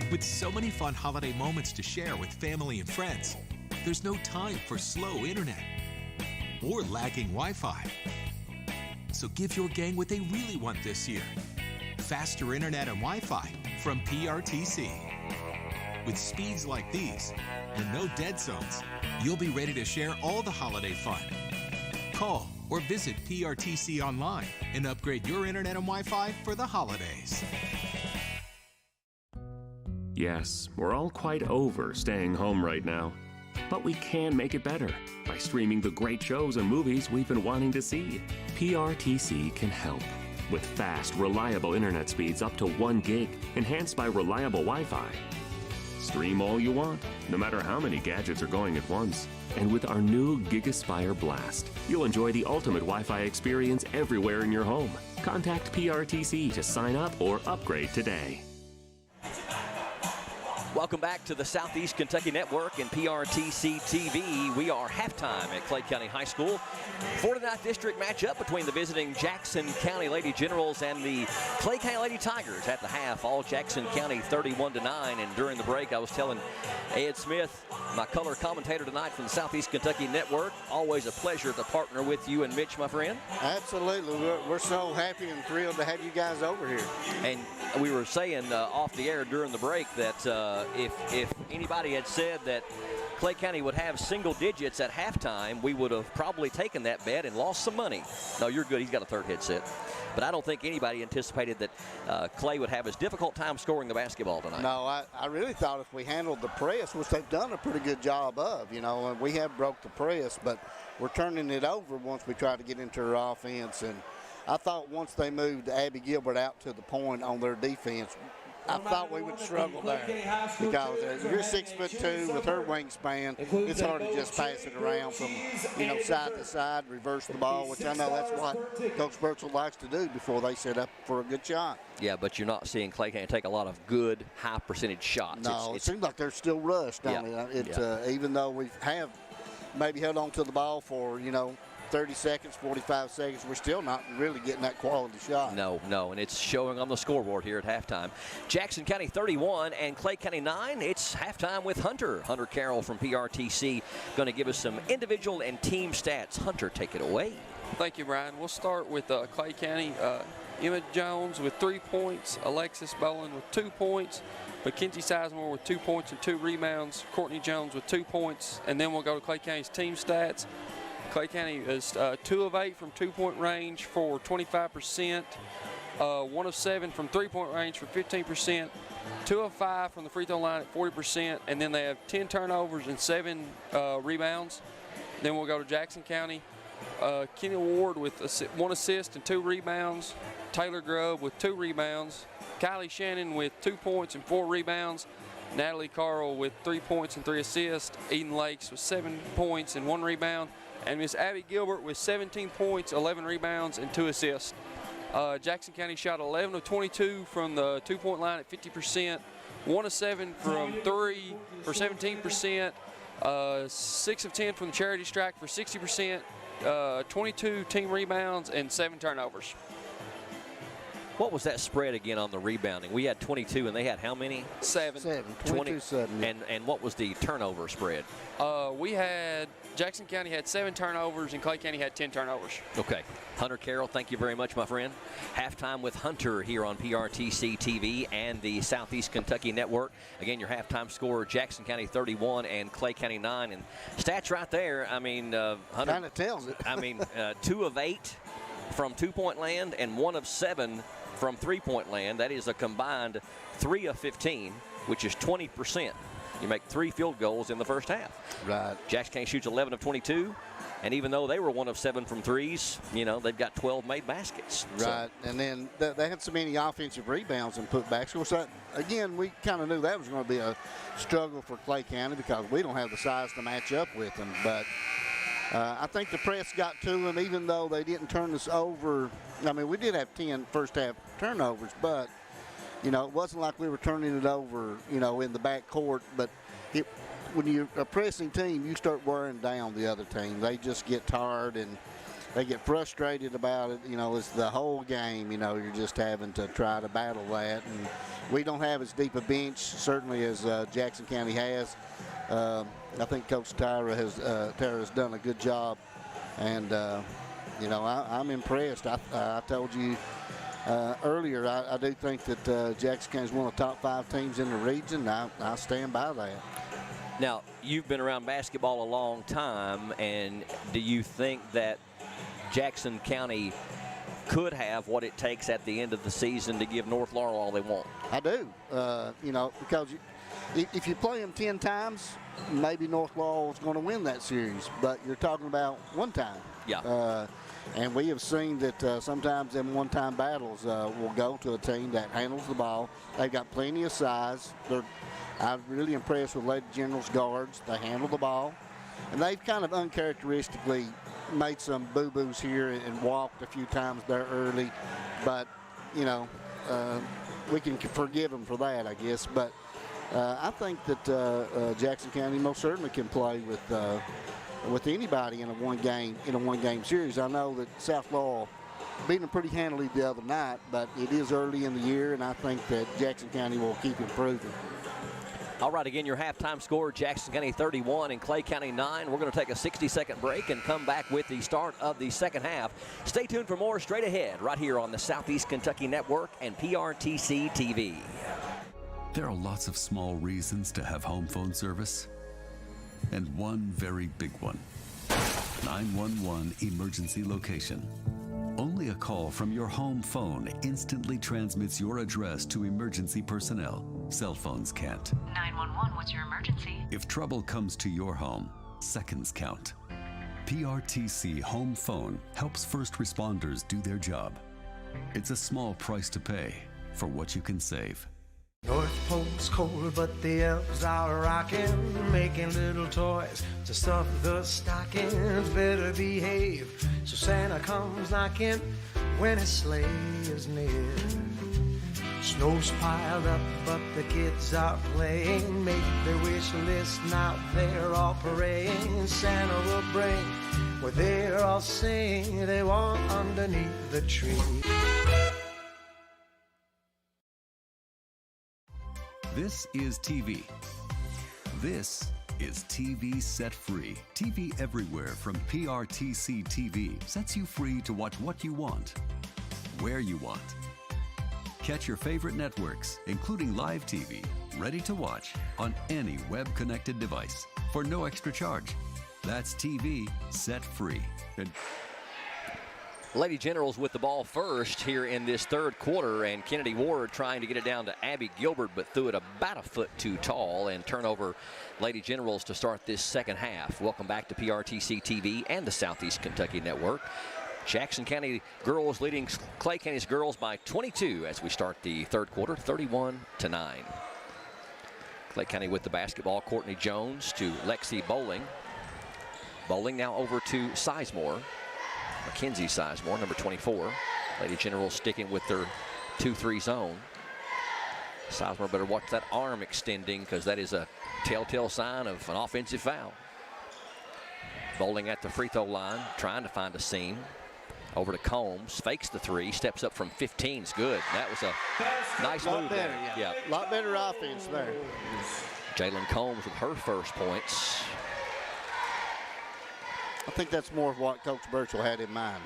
With so many fun holiday moments to share with family and friends, there's no time for slow internet or lagging Wi-Fi. So give your gang what they really want this year: faster internet and Wi-Fi from PRTC. With speeds like these and no dead zones, you'll be ready to share all the holiday fun. Call or visit PRTC online and upgrade your internet and Wi-Fi for the holidays. Yes, we're all quite over staying home right now. But we can make it better by streaming the great shows and movies we've been wanting to see. PRTC can help. With fast, reliable internet speeds up to 1 gig, enhanced by reliable Wi-Fi. Stream all you want, no matter how many gadgets are going at once. And with our new GigaSpire Blast, you'll enjoy the ultimate Wi-Fi experience everywhere in your home. Contact PRTC to sign up or upgrade today. Welcome back to the Southeast Kentucky Network and PRTC TV. We are halftime at Clay County High School. 49th District matchup between the visiting Jackson County Lady Generals and the Clay County Lady Tigers. At the half, all Jackson County 31-9. And during the break, I was telling Ed Smith, my color commentator tonight from the Southeast Kentucky Network, always a pleasure to partner with you and Mitch, my friend. Absolutely. We're so happy and thrilled to have you guys over here. And we were saying off the air during the break that if anybody had said that Clay County would have single digits at halftime, we would have probably taken that bet and lost some money. No, you're good. He's got a third headset. But I don't think anybody anticipated that Clay would have as difficult time scoring the basketball tonight. No, I really thought if we handled the press, which they've done a pretty good job of, and we have broke the press, but we're turning it over once we try to get into our offense. And I thought once they moved Abby Gilbert out to the point on their defense, I thought we would struggle there because you're 6'2" with her wingspan. It's hard to just pass it around from side to side, reverse the ball, which I know that's what Coach Burchell likes to do before they set up for a good shot. Yeah, but you're not seeing Clay County take a lot of good, high percentage shots. No, it seems like they're still rushed, don't it? Even though we have maybe held on to the ball for 30 seconds, 45 seconds, we're still not really getting that quality shot. No, and it's showing on the scoreboard here at halftime. Jackson County 31 and Clay County 9. It's halftime with Hunter Carroll from PRTC, going to give us some individual and team stats. Hunter, take it away. Thank you, Brian. We'll start with Clay County. Emma Jones with 3 points, Alexis Boland with 2 points, Mackenzie Sizemore with 2 points and 2 rebounds, Courtney Jones with 2 points, and then we'll go to Clay County's team stats. Clay County is 2 of 8 from 2-point range for 25%, 1 of 7 from 3-point range for 15%, 2 of 5 from the free throw line at 40%, and then they have 10 turnovers and 7 rebounds. Then we'll go to Jackson County. Kenny Ward with 1 assist and 2 rebounds. Taylor Grubb with 2 rebounds. Kylie Shannon with 2 points and 4 rebounds. Natalie Carl with 3 points and 3 assists. Eden Lakes with 7 points and 1 rebound. And Miss Abby Gilbert with 17 points, 11 rebounds, and 2 assists. Jackson County shot 11 of 22 from the 2-point line at 50%. 1 of 7 from 3 for 17%. 6 of 10 from the charity strike for 60%. 22 team rebounds and 7 turnovers. What was that spread again on the rebounding? We had 22, and they had how many? 7. 22-7. And what was the turnover spread? Jackson County had 7 turnovers, and Clay County had 10 turnovers. Okay. Hunter Carroll, thank you very much, my friend. Halftime with Hunter here on PRTC TV and the Southeast Kentucky Network. Again, your halftime score, Jackson County 31 and Clay County 9. And stats right there, I mean, Hunter kind of tells it. I mean, 2 of 8 from 2-point land and 1 of 7 from 3-point land. That is a combined 3 of 15, which is 20%. You make 3 field goals in the first half. Right. Jackson County shoots 11 of 22, and even though they were 1 of 7 from threes, you know, they've got 12 made baskets. Right, and then they had so many offensive rebounds and putbacks. Of course, again, we kind of knew that was going to be a struggle for Clay County because we don't have the size to match up with them. But I think the press got to them, even though they didn't turn us over. I mean, we did have 10 first half turnovers, but, you know, it wasn't like we were turning it over, you know, in the back court. But when you're a pressing team, you start wearing down the other team. They just get tired and they get frustrated about it. You know, it's the whole game, you know, you're just having to try to battle that. And we don't have as deep a bench, certainly, as Jackson County has. I think Coach Tara has done a good job. And, you know, I'm impressed. I told you earlier, I do think that Jackson County is one of the top 5 teams in the region. I stand by that. Now, you've been around basketball a long time, and do you think that Jackson County could have what it takes at the end of the season to give North Laurel all they want? I do. You know, because if you play them 10 times, maybe North Laurel is going to win that series, but you're talking about one time. Yeah. And we have seen that sometimes in one-time battles will go to a team that handles the ball. They've got plenty of size. I'm really impressed with Lady General's guards. They handle the ball. And they've kind of uncharacteristically made some boo-boos here and walked a few times there early. But, you know, we can forgive them for that, I guess. But I think that Jackson County most certainly can play with anybody in a one-game series. I know that South Laurel beat them pretty handily the other night, but it is early in the year, and I think that Jackson County will keep improving. All right, again, your halftime score, Jackson County 31 and Clay County 9. We're going to take a 60-second break and come back with the start of the second half. Stay tuned for more straight ahead right here on the Southeast Kentucky Network and PRTC TV. There are lots of small reasons to have home phone service, and one very big one. 911 emergency location. Only a call from your home phone instantly transmits your address to emergency personnel. Cell phones can't. 911, what's your emergency? If trouble comes to your home, seconds count. PRTC Home Phone helps first responders do their job. It's a small price to pay for what you can save. North Pole's cold, but the elves are rocking, making little toys to stuff the stockings. Better behave, so Santa comes knocking when his sleigh is near. Snow's piled up, but the kids are playing. Make their wish list, now they're all praying. Santa will bring what they're all saying they want underneath the tree. This is TV. This is TV Set Free. TV everywhere from PRTC TV sets you free to watch what you want, where you want. Catch your favorite networks, including live TV, ready to watch on any web-connected device for no extra charge. That's TV Set Free. Lady Generals with the ball first here in this third quarter, and Kennedy Ward trying to get it down to Abby Gilbert, but threw it about a foot too tall, and turnover Lady Generals to start this second half. Welcome back to PRTC TV and the Southeast Kentucky Network. Jackson County girls leading Clay County's girls by 22 as we start the third quarter, 31-9. Clay County with the basketball. Courtney Jones to Lexi Bowling. Bowling now over to Sizemore. Mackenzie Sizemore, number 24. Lady Generals sticking with their 2-3 zone. Sizemore better watch that arm extending, because that is a telltale sign of an offensive foul. Bowling at the free throw line, trying to find a seam. Over to Combs, fakes the three, steps up from 15. It's good. That was a nice move better, there. yeah. A lot better offense there. Jalen Combs with her first points. I think that's more of what Coach Burchell had in mind.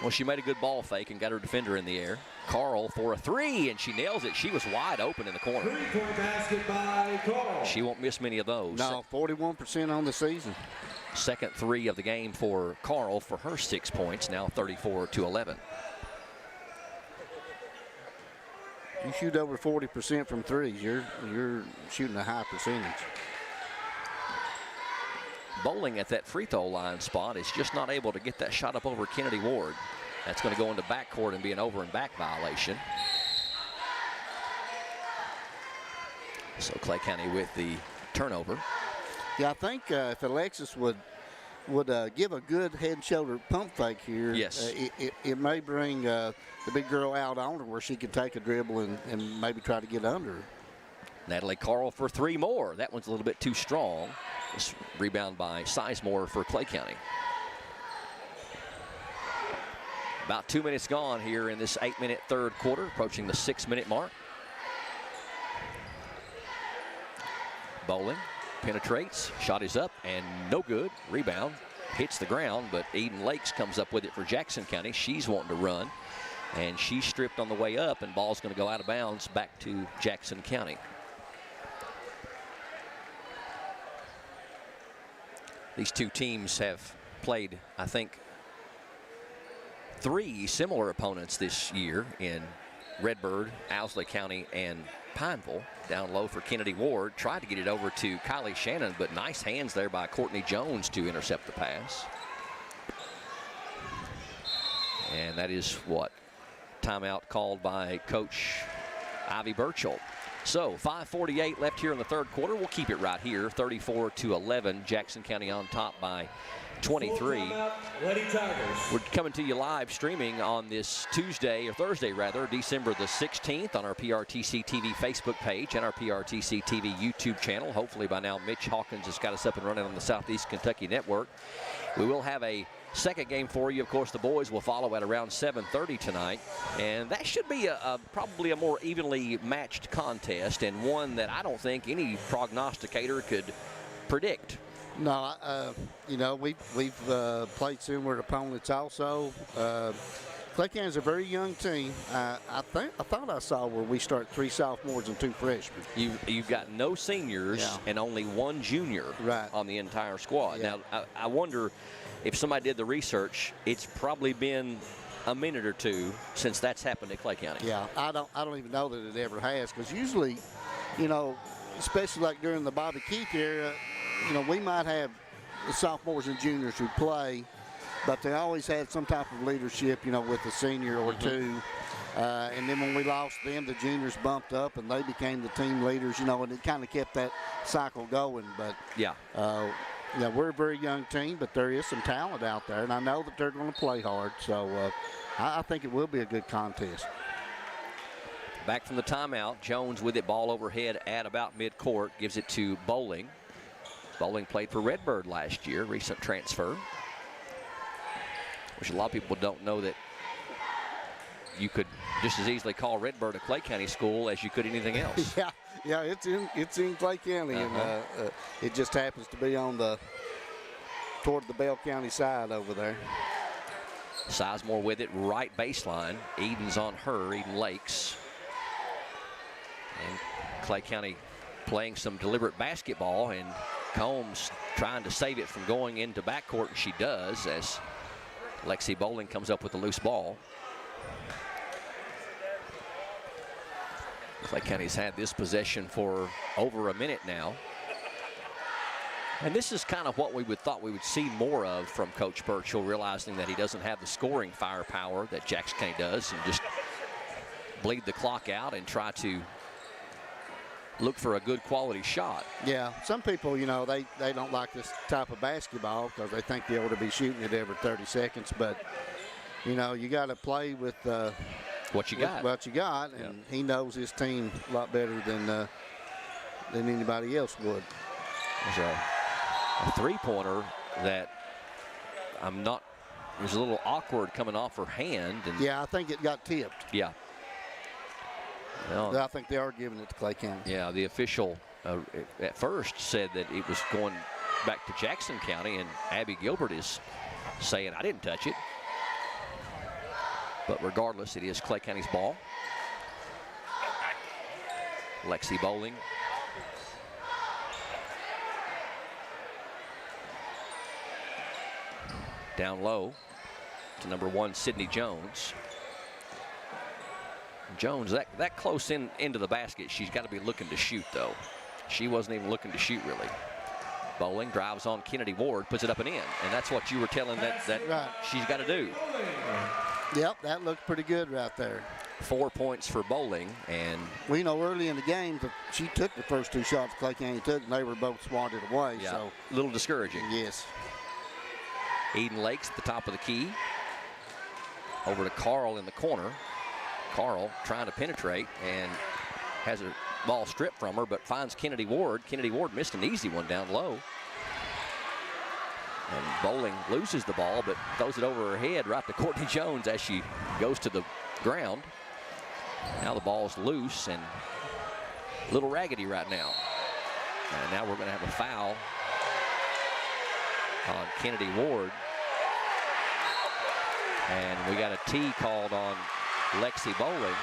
Well, she made a good ball fake and got her defender in the air. Carl for a three, and she nails it. She was wide open in the corner. Three-point basket by Carl. She won't miss many of those. No, 41% on the season. Second three of the game for Carl for her 6 points, now 34-11. You shoot over 40% from threes, you're shooting a high percentage. Bowling at that free throw line spot is just not able to get that shot up over Kennedy Ward. That's going to go into backcourt and be an over and back violation. So Clay County with the turnover. Yeah, I think if Alexis would give a good head and shoulder pump fake here, yes, it may bring the big girl out on her where she can take a dribble and maybe try to get under her. Natalie Carl for three more. That one's a little bit too strong. This rebound by Sizemore for Clay County. About 2 minutes gone here in this 8-minute third quarter, approaching the 6-minute mark. Bowling penetrates, shot is up and no good. Rebound hits the ground, but Eden Lakes comes up with it for Jackson County. She's wanting to run, and she's stripped on the way up, and ball's going to go out of bounds back to Jackson County. These two teams have played, I think, 3 similar opponents this year in Redbird, Owsley County, and Pineville. Down low for Kennedy Ward. Tried to get it over to Kylie Shannon, but nice hands there by Courtney Jones to intercept the pass. And that is what? Timeout called by Coach Ivy Burchell. So 5:48 left here in the third quarter. We'll keep it right here, 34-11. Jackson County on top by 23. We're coming to you live streaming on this Tuesday, or Thursday rather, December the 16th on our PRTC TV Facebook page and our PRTC TV YouTube channel. Hopefully by now Mitch Hawkins has got us up and running on the Southeast Kentucky Network. We will have a second game for you. Of course, the boys will follow at around 7:30 tonight, and that should be probably a more evenly matched contest, and one that I don't think any prognosticator could predict. No, you know, we've played similar opponents also. Clay County is a very young team. I thought I saw where we start 3 sophomores and 2 freshmen. You've got no seniors and only 1 junior on the entire squad. Yeah. Now, I wonder if somebody did the research. It's probably been a minute or two since that's happened at Clay County. Yeah, I don't even know that it ever has, because usually, you know, especially like during the Bobby Keith era, you know, we might have the sophomores and juniors who play, but they always had some type of leadership, you know, with a senior or two. And then when we lost them, the juniors bumped up and they became the team leaders, you know, and it kind of kept that cycle going. But yeah, we're a very young team, but there is some talent out there, and I know that they're going to play hard. So I think it will be a good contest. Back from the timeout, Jones with it, ball overhead at about midcourt, gives it to Bowling. Bowling played for Redbird last year, recent transfer. Which a lot of people don't know that you could just as easily call Redbird a Clay County school as you could anything else. Yeah, it's in Clay County, and it just happens to be on toward the Bell County side over there. Sizemore with it, right baseline. Eden's on her, Eden Lakes. And Clay County playing some deliberate basketball, and Combs trying to save it from going into backcourt, and she does, as Lexi Bowling comes up with the loose ball. Clay County's had this possession for over a minute now. And this is kind of what we thought we would see more of from Coach Burchell, realizing that he doesn't have the scoring firepower that Jackson County does, and just bleed the clock out and try to look for a good quality shot. Yeah, some people, you know, they don't like this type of basketball because they think they ought to be shooting it every 30 seconds. But, you know, you got to play with what you got. What you got, and he knows his team a lot better than anybody else would. There's a three-pointer that it was a little awkward coming off her hand. And yeah, I think it got tipped. Yeah. Well, I think they are giving it to Clay County. Yeah, the official at first said that it was going back to Jackson County, and Abby Gilbert is saying, I didn't touch it. But regardless, it is Clay County's ball. Lexi Bowling. Down low to number 1, Sydney Jones. Jones, that close into the basket, she's got to be looking to shoot, though. She wasn't even looking to shoot, really. Bowling drives on Kennedy Ward, puts it up and in. And that's what you were telling that right. She's got to do. Yep, that looked pretty good right there. 4 points for Bowling. And we know early in the game that she took the first 2 shots Clay County took, and they were both swatted away. Yeah, so a little discouraging. Yes. Eden Lakes at the top of the key. Over to Carl in the corner. Carl trying to penetrate and has a ball stripped from her, but finds Kennedy Ward. Kennedy Ward missed an easy one down low. And Bowling loses the ball, but throws it over her head right to Courtney Jones as she goes to the ground. Now the ball's loose and a little raggedy right now. And now we're going to have a foul on Kennedy Ward. And we got a T called on Lexi Bowling.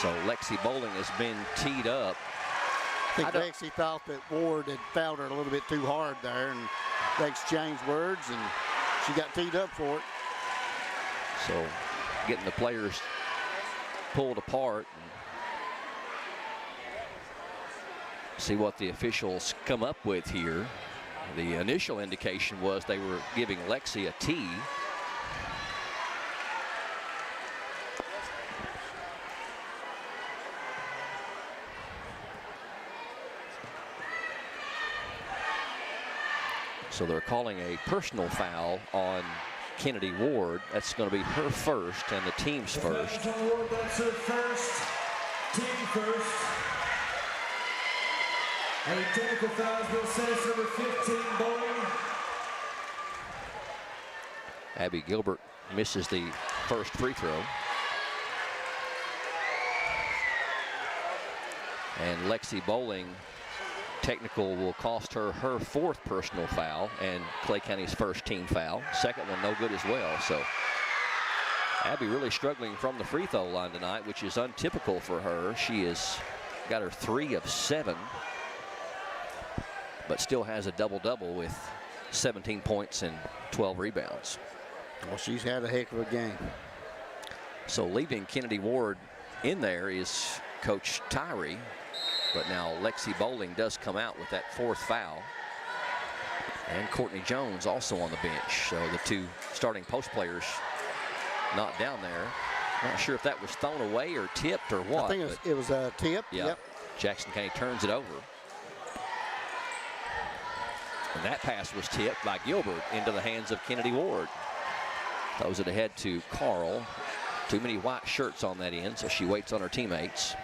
So Lexi Bowling has been teed up. I think Lexi thought that Ward had fouled her a little bit too hard there, and they exchanged words, and she got teed up for it. So getting the players pulled apart and see what the officials come up with here. The initial indication was they were giving Lexi a T. So they're calling a personal foul on Kennedy Ward. That's going to be her first and the team's first. That's her first, team first. And a technical foul has been assessed, number 15, Bowling. Abby Gilbert misses the first free throw. And Lexi Bowling, technical will cost her her 4th personal foul and Clay County's first team foul. Second one no good as well. So Abby really struggling from the free throw line tonight, which is untypical for her. She has got her 3 of 7, but still has a double-double with 17 points and 12 rebounds. Well, she's had a heck of a game. So leaving Kennedy Ward in there is Coach Tyree. But now Lexi Bowling does come out with that 4th foul. And Courtney Jones also on the bench. So the 2 starting post players not down there. Not sure if that was thrown away or tipped or what. I think it was a tip. Yeah. Yep. Jackson County turns it over. And that pass was tipped by Gilbert into the hands of Kennedy Ward. Throws it ahead to Carl. Too many white shirts on that end, so she waits on her teammates.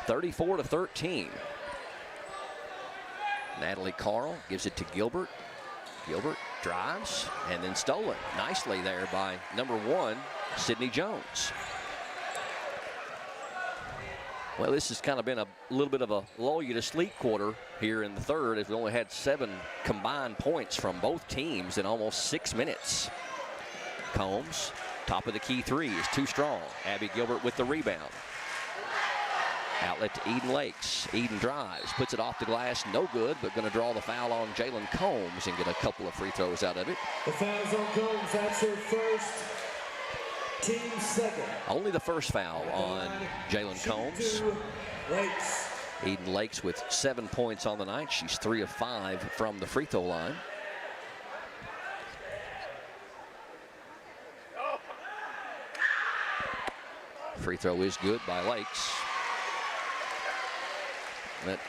34-13. Natalie Carl gives it to Gilbert. Gilbert drives and then stolen nicely there by number 1, Sydney Jones. Well, this has kind of been a little bit of a lull you to sleep quarter here in the third, as we only had 7 combined points from both teams in almost 6 minutes. Combs, top of the key 3 is too strong. Abby Gilbert with the rebound. Outlet to Eden Lakes. Eden drives, puts it off the glass, no good, but going to draw the foul on Jalen Combs and get a couple of free throws out of it. The foul's on Combs. That's her first, team second. Only the first foul on Jalen Combs. Lakes. Eden Lakes with 7 points on the night. She's 3 of 5 from the free throw line. Free throw is good by Lakes. But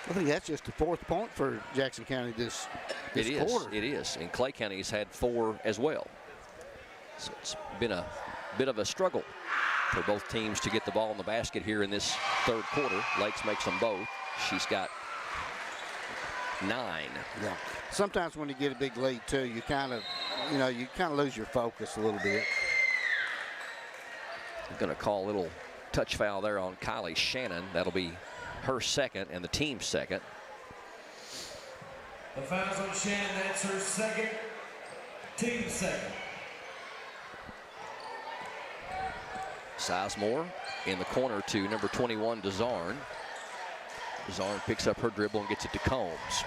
I think that's just the 4th point for Jackson County this quarter. It is. And Clay County's had 4 as well. So it's been a bit of a struggle for both teams to get the ball in the basket here in this 3rd quarter. Lakes makes them both. She's got 9. Yeah. Sometimes when you get a big lead too, you kind of lose your focus a little bit. I'm going to call a little touch foul there on Kylie Shannon. That'll be her second and the team's second. The foul's on Shannon. That's her second, team second. Sizemore in the corner to number 21, DeZarn. DeZarn picks up her dribble and gets it to Combs.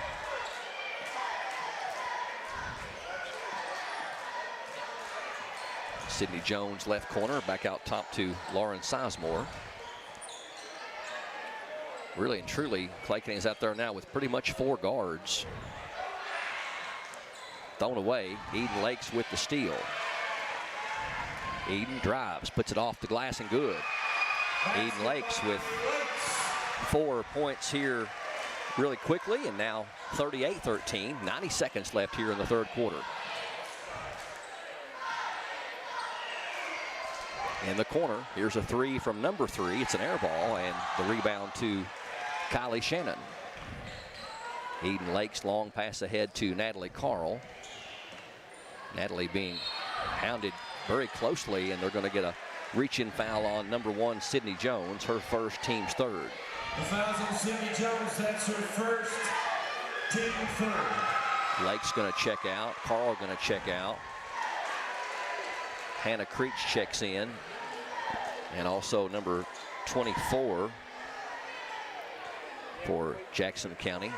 Sydney Jones left corner, back out top to Lauren Sizemore. Really and truly, Clay County is out there now with pretty much 4 guards. Thrown away, Eden Lakes with the steal. Eden drives, puts it off the glass and good. Eden Lakes with 4 points here really quickly, and now 38-13, 90 seconds left here in the 3rd quarter. In the corner, here's a 3 from number 3. It's an air ball, and the rebound to Kylie Shannon. Eden Lakes long pass ahead to Natalie Carl. Natalie being hounded very closely, and they're going to get a reach-in foul on number 1, Sydney Jones, her first, team's 3rd. The foul's on Sydney Jones. That's her first, team 3rd. Lake's going to check out. Carl going to check out. Hannah Creech checks in. And also number 24 for Jackson County.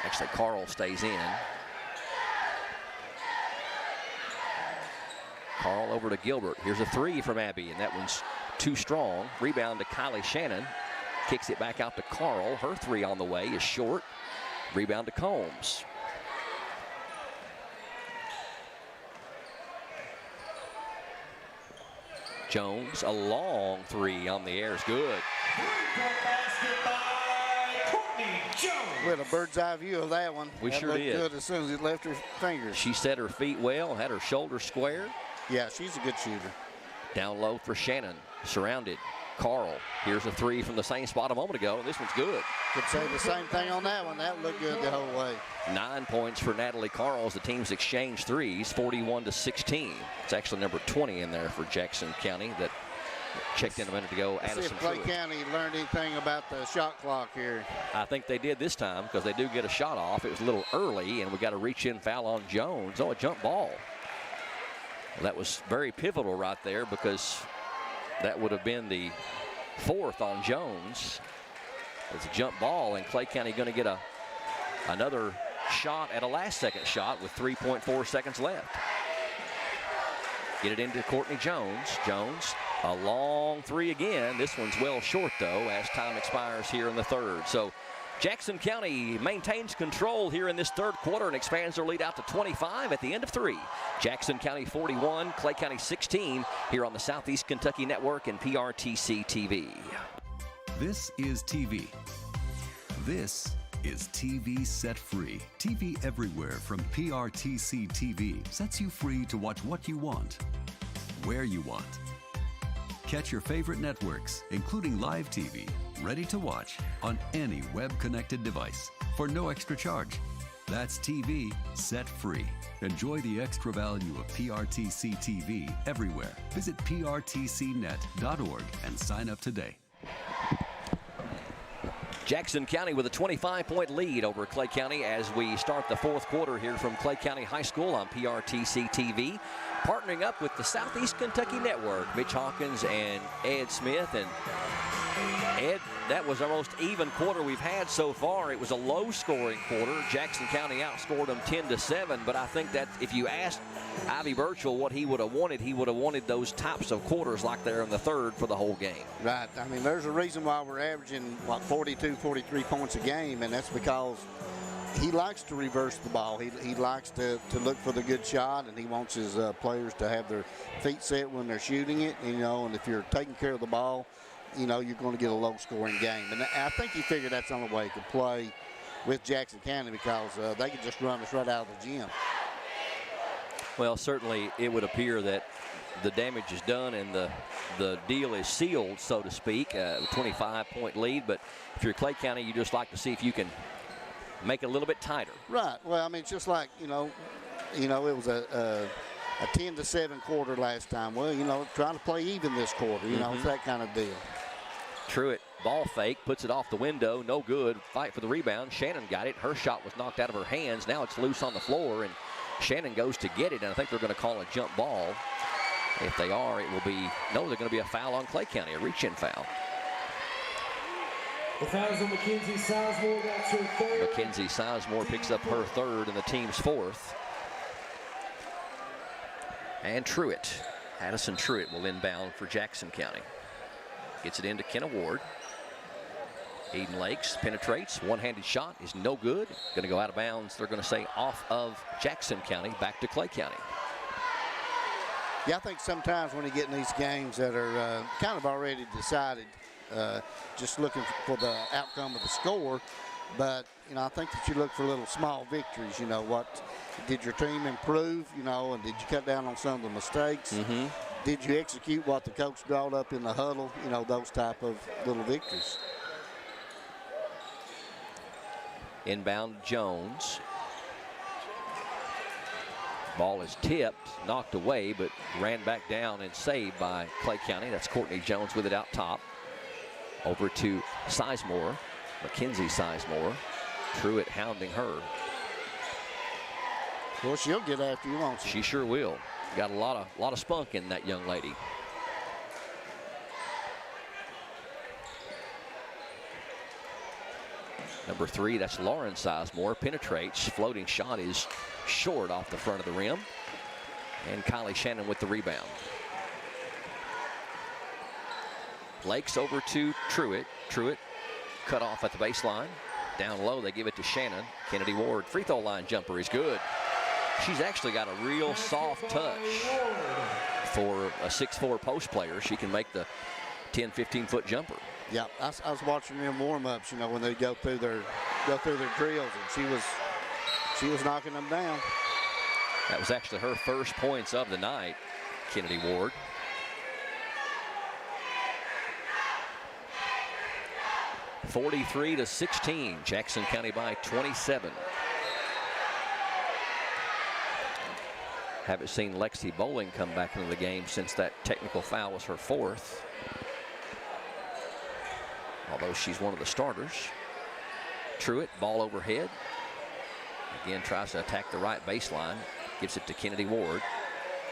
Actually, Carl stays in. Carl over to Gilbert. Here's a 3 from Abby, and that one's too strong. Rebound to Kylie Shannon. Kicks it back out to Carl. Her 3 on the way is short. Rebound to Combs. Jones, a long 3 on the air is good. We had a bird's eye view of that one. We sure did. Good as soon as it left her fingers. She set her feet well, had her shoulders square. Yeah, she's a good shooter. Down low for Shannon, surrounded. Carl, here's a 3 from the same spot a moment ago, and this one's good. Could say the same thing on that one. That looked good the whole way. 9 points for Natalie Carl as the teams exchange 3s, 41-16. It's actually number 20 in there for Jackson County that checked in a minute ago. Let's see if Clay County learned anything about the shot clock here. I think they did this time because they do get a shot off. It was a little early, and we got a reach-in foul on Jones. Oh, a jump ball. Well, that was very pivotal right there because that would have been the 4th on Jones. It's a jump ball, and Clay County going to get another shot at a last-second shot with 3.4 seconds left. Get it into Courtney Jones. Jones, a long 3 again. This one's well short, though, as time expires here in the 3rd. So Jackson County maintains control here in this 3rd quarter and expands their lead out to 25 at the end of 3. Jackson County 41, Clay County 16 here on the Southeast Kentucky Network and PRTC TV. This is TV. This is TV Set Free. TV everywhere from PRTC TV sets you free to watch what you want, where you want. Catch your favorite networks, including live TV, ready to watch on any web-connected device for no extra charge. That's TV Set Free. Enjoy the extra value of PRTC TV everywhere. Visit prtcnet.org and sign up today. Jackson County with a 25-point lead over Clay County as we start the fourth quarter here from Clay County High School on PRTC TV. Partnering up with the Southeast Kentucky Network, Mitch Hawkins and Ed Smith. And Ed, that was our most even quarter we've had so far. It was a low-scoring quarter. Jackson County outscored them 10-7, but I think that if you asked Ivy Birchall what he would have wanted those types of quarters like they're in the third for the whole game. Right. I mean, there's a reason why we're averaging, 42, 43 points a game, and that's because he likes to reverse the ball. He likes to look for the good shot, and he wants his players to have their feet set when they're shooting it, and if you're taking care of the ball, you're going to get a low-scoring game. And I think he figured that's the only way he could play with Jackson County because they could just run us right out of the gym. Well, certainly it would appear that the damage is done and the deal is sealed, so to speak, a 25-point lead. But if you're Clay County, you just like to see if you can make it a little bit tighter. Right. Well, I mean, it's just like, it was a 10-7 quarter last time. Well, trying to play even this quarter, it's that kind of deal. Truitt, ball fake, puts it off the window, no good. Fight for the rebound. Shannon got it. Her shot was knocked out of her hands. Now it's loose on the floor, and Shannon goes to get it, and I think they're going to call a jump ball. If they are, it will be, no, they're going to be a foul on Clay County, a reach-in foul. The foul's on Mackenzie Sizemore, that's her third. Mackenzie Sizemore picks up her third and the team's fourth. And Truitt, Addison Truitt will inbound for Jackson County. Gets it into Kenna Ward. Eden Lakes penetrates, one-handed shot is no good. Going to go out of bounds, they're going to say off of Jackson County, back to Clay County. Yeah, I think sometimes when you get in these games that are kind of already decided, just looking for the outcome of the score, but, I think that you look for little small victories. What did your team improve, and did you cut down on some of the mistakes? Did you execute what the coach brought up in the huddle, those type of little victories. Inbound Jones. Ball is tipped, knocked away, but ran back down and saved by Clay County. That's Courtney Jones with it out top. Over to Sizemore, Mackenzie Sizemore. Truitt hounding her. Well, she'll get after you, won't she? She sure will. Got a lot of spunk in that young lady. Number 3, that's Lauren Sizemore, penetrates. Floating shot is short off the front of the rim. And Kylie Shannon with the rebound. Lakes over to Truitt. Truitt cut off at the baseline. Down low, they give it to Shannon. Kennedy Ward, free throw line jumper is good. She's actually got a real soft touch for a 6'4" post player. She can make the 10, 15-foot jumper. Yeah, I was watching them warm-ups, when they go through their drills, and she was knocking them down. That was actually her first points of the night, Kennedy Ward. (43-16), Jackson County by 27. Haven't seen Lexi Bowling come back into the game since that technical foul was her fourth. Although she's one of the starters. Truitt, ball overhead. Again, tries to attack the right baseline. Gives it to Kennedy Ward.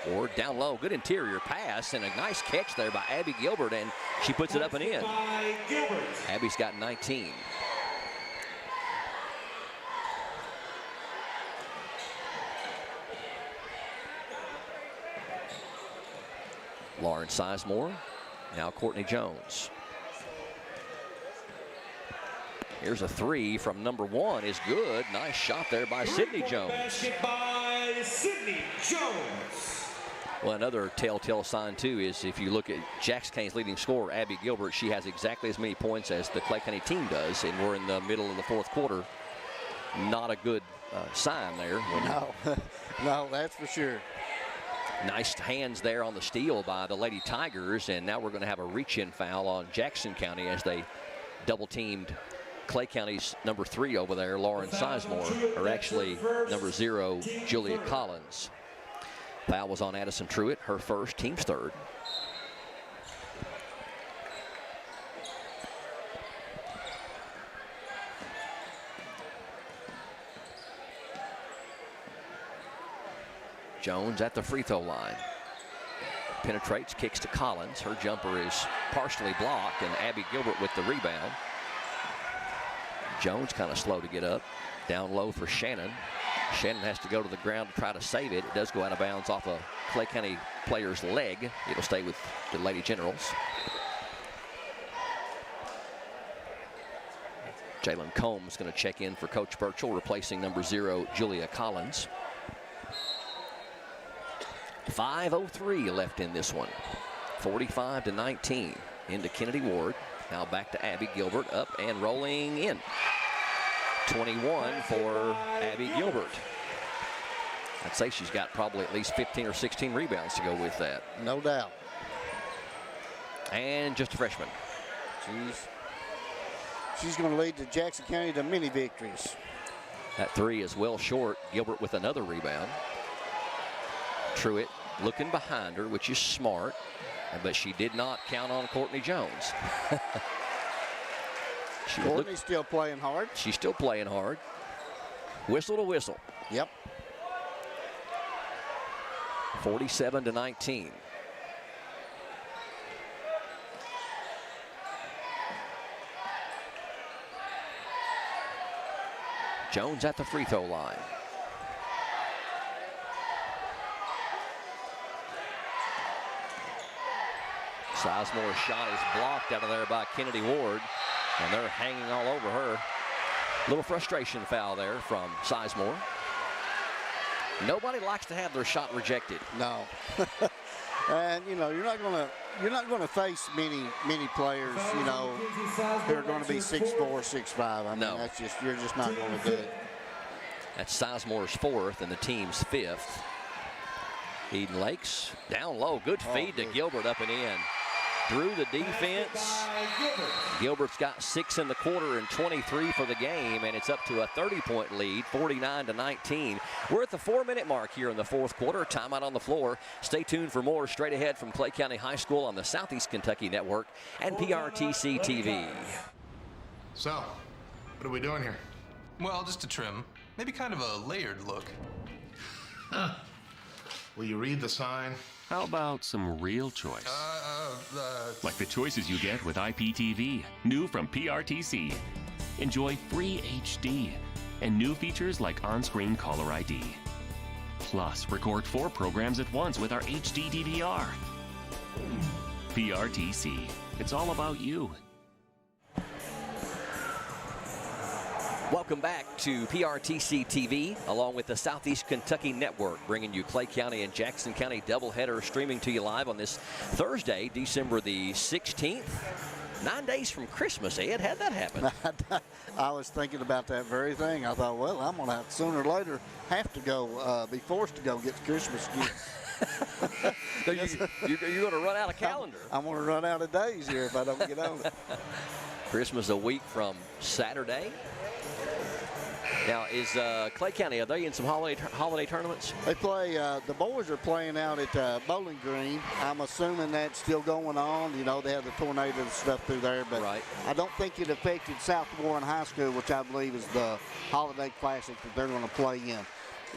Ward down low, good interior pass, and a nice catch there by Abby Gilbert, and she puts it up and in. Abby's got 19. Lauren Sizemore, now Courtney Jones. Here's a 3 from number 1 is good. Nice shot there by Sydney Jones. Basket by Sydney Jones. Well, another telltale sign, too, is if you look at Jackson County's leading scorer, Abby Gilbert, she has exactly as many points as the Clay County team does, and we're in the middle of the fourth quarter. Not a good sign there. No, that's for sure. Nice hands there on the steal by the Lady Tigers, and now we're going to have a reach-in foul on Jackson County as they double-teamed Clay County's number 3 over there, Lauren Sizemore, or actually number 0, Julia Collins. Foul was on Addison Truitt, her first, team's third. Jones at the free throw line. Penetrates, kicks to Collins. Her jumper is partially blocked, and Abby Gilbert with the rebound. Jones kind of slow to get up. Down low for Shannon. Shannon has to go to the ground to try to save it. It does go out of bounds off a Clay County player's leg. It'll stay with the Lady Generals. Jalen Combs going to check in for Coach Burchell, replacing number 0, Julia Collins. 5:03 left in this one. 45-19 into Kennedy Ward. Now back to Abby Gilbert, up and rolling in. 21 for Abby Gilbert. I'd say she's got probably at least 15 or 16 rebounds to go with that. No doubt. And just a freshman. She's going to lead the Jackson County to many victories. That three is well short. Gilbert with another rebound. Truitt looking behind her, which is smart, but she did not count on Courtney Jones. Courtney's still playing hard. She's still playing hard. Whistle to whistle. Yep. 47-19. Jones at the free throw line. Sizemore's shot is blocked out of there by Kennedy Ward, and they're hanging all over her. Little frustration foul there from Sizemore. Nobody likes to have their shot rejected. No. And you know, you're not gonna face many players, you know, who are going to be 6'4", 6'5". I mean, no. You're just not going to do it. That's Sizemore's 4th and the team's 5th. Eden Lakes down low, good feed to Gilbert, up and in. Through the defense. Gilbert's got 6 in the quarter and 23 for the game, and it's up to a 30-point lead, 49-19. We're at the 4-minute mark here in the 4th quarter. Timeout on the floor. Stay tuned for more straight ahead from Clay County High School on the Southeast Kentucky Network and PRTC TV. So, what are we doing here? Well, just a trim. Maybe kind of a layered look. Will you read the sign? How about some real choice? Like the choices you get with IPTV, new from PRTC. Enjoy free HD and new features like on-screen caller ID. Plus, record 4 programs at once with our HD DVR. PRTC, it's all about you. Welcome back to PRTC TV, along with the Southeast Kentucky Network, bringing you Clay County and Jackson County doubleheader, streaming to you live on this Thursday, December the 16th. 9 days from Christmas, Ed. How'd that happen? I was thinking about that very thing. I thought, well, I'm going to have sooner or later have to go, be forced to go get the Christmas gifts. So you're going to run out of calendar. I'm going to run out of days here if I don't get on it. Christmas a week from Saturday. Now, is Clay County, are they in some holiday tournaments? They play, the boys are playing out at Bowling Green. I'm assuming that's still going on. You know, they have the tornado stuff through there, but right. I don't think it affected South Warren High School, which I believe is the holiday classic that they're going to play in.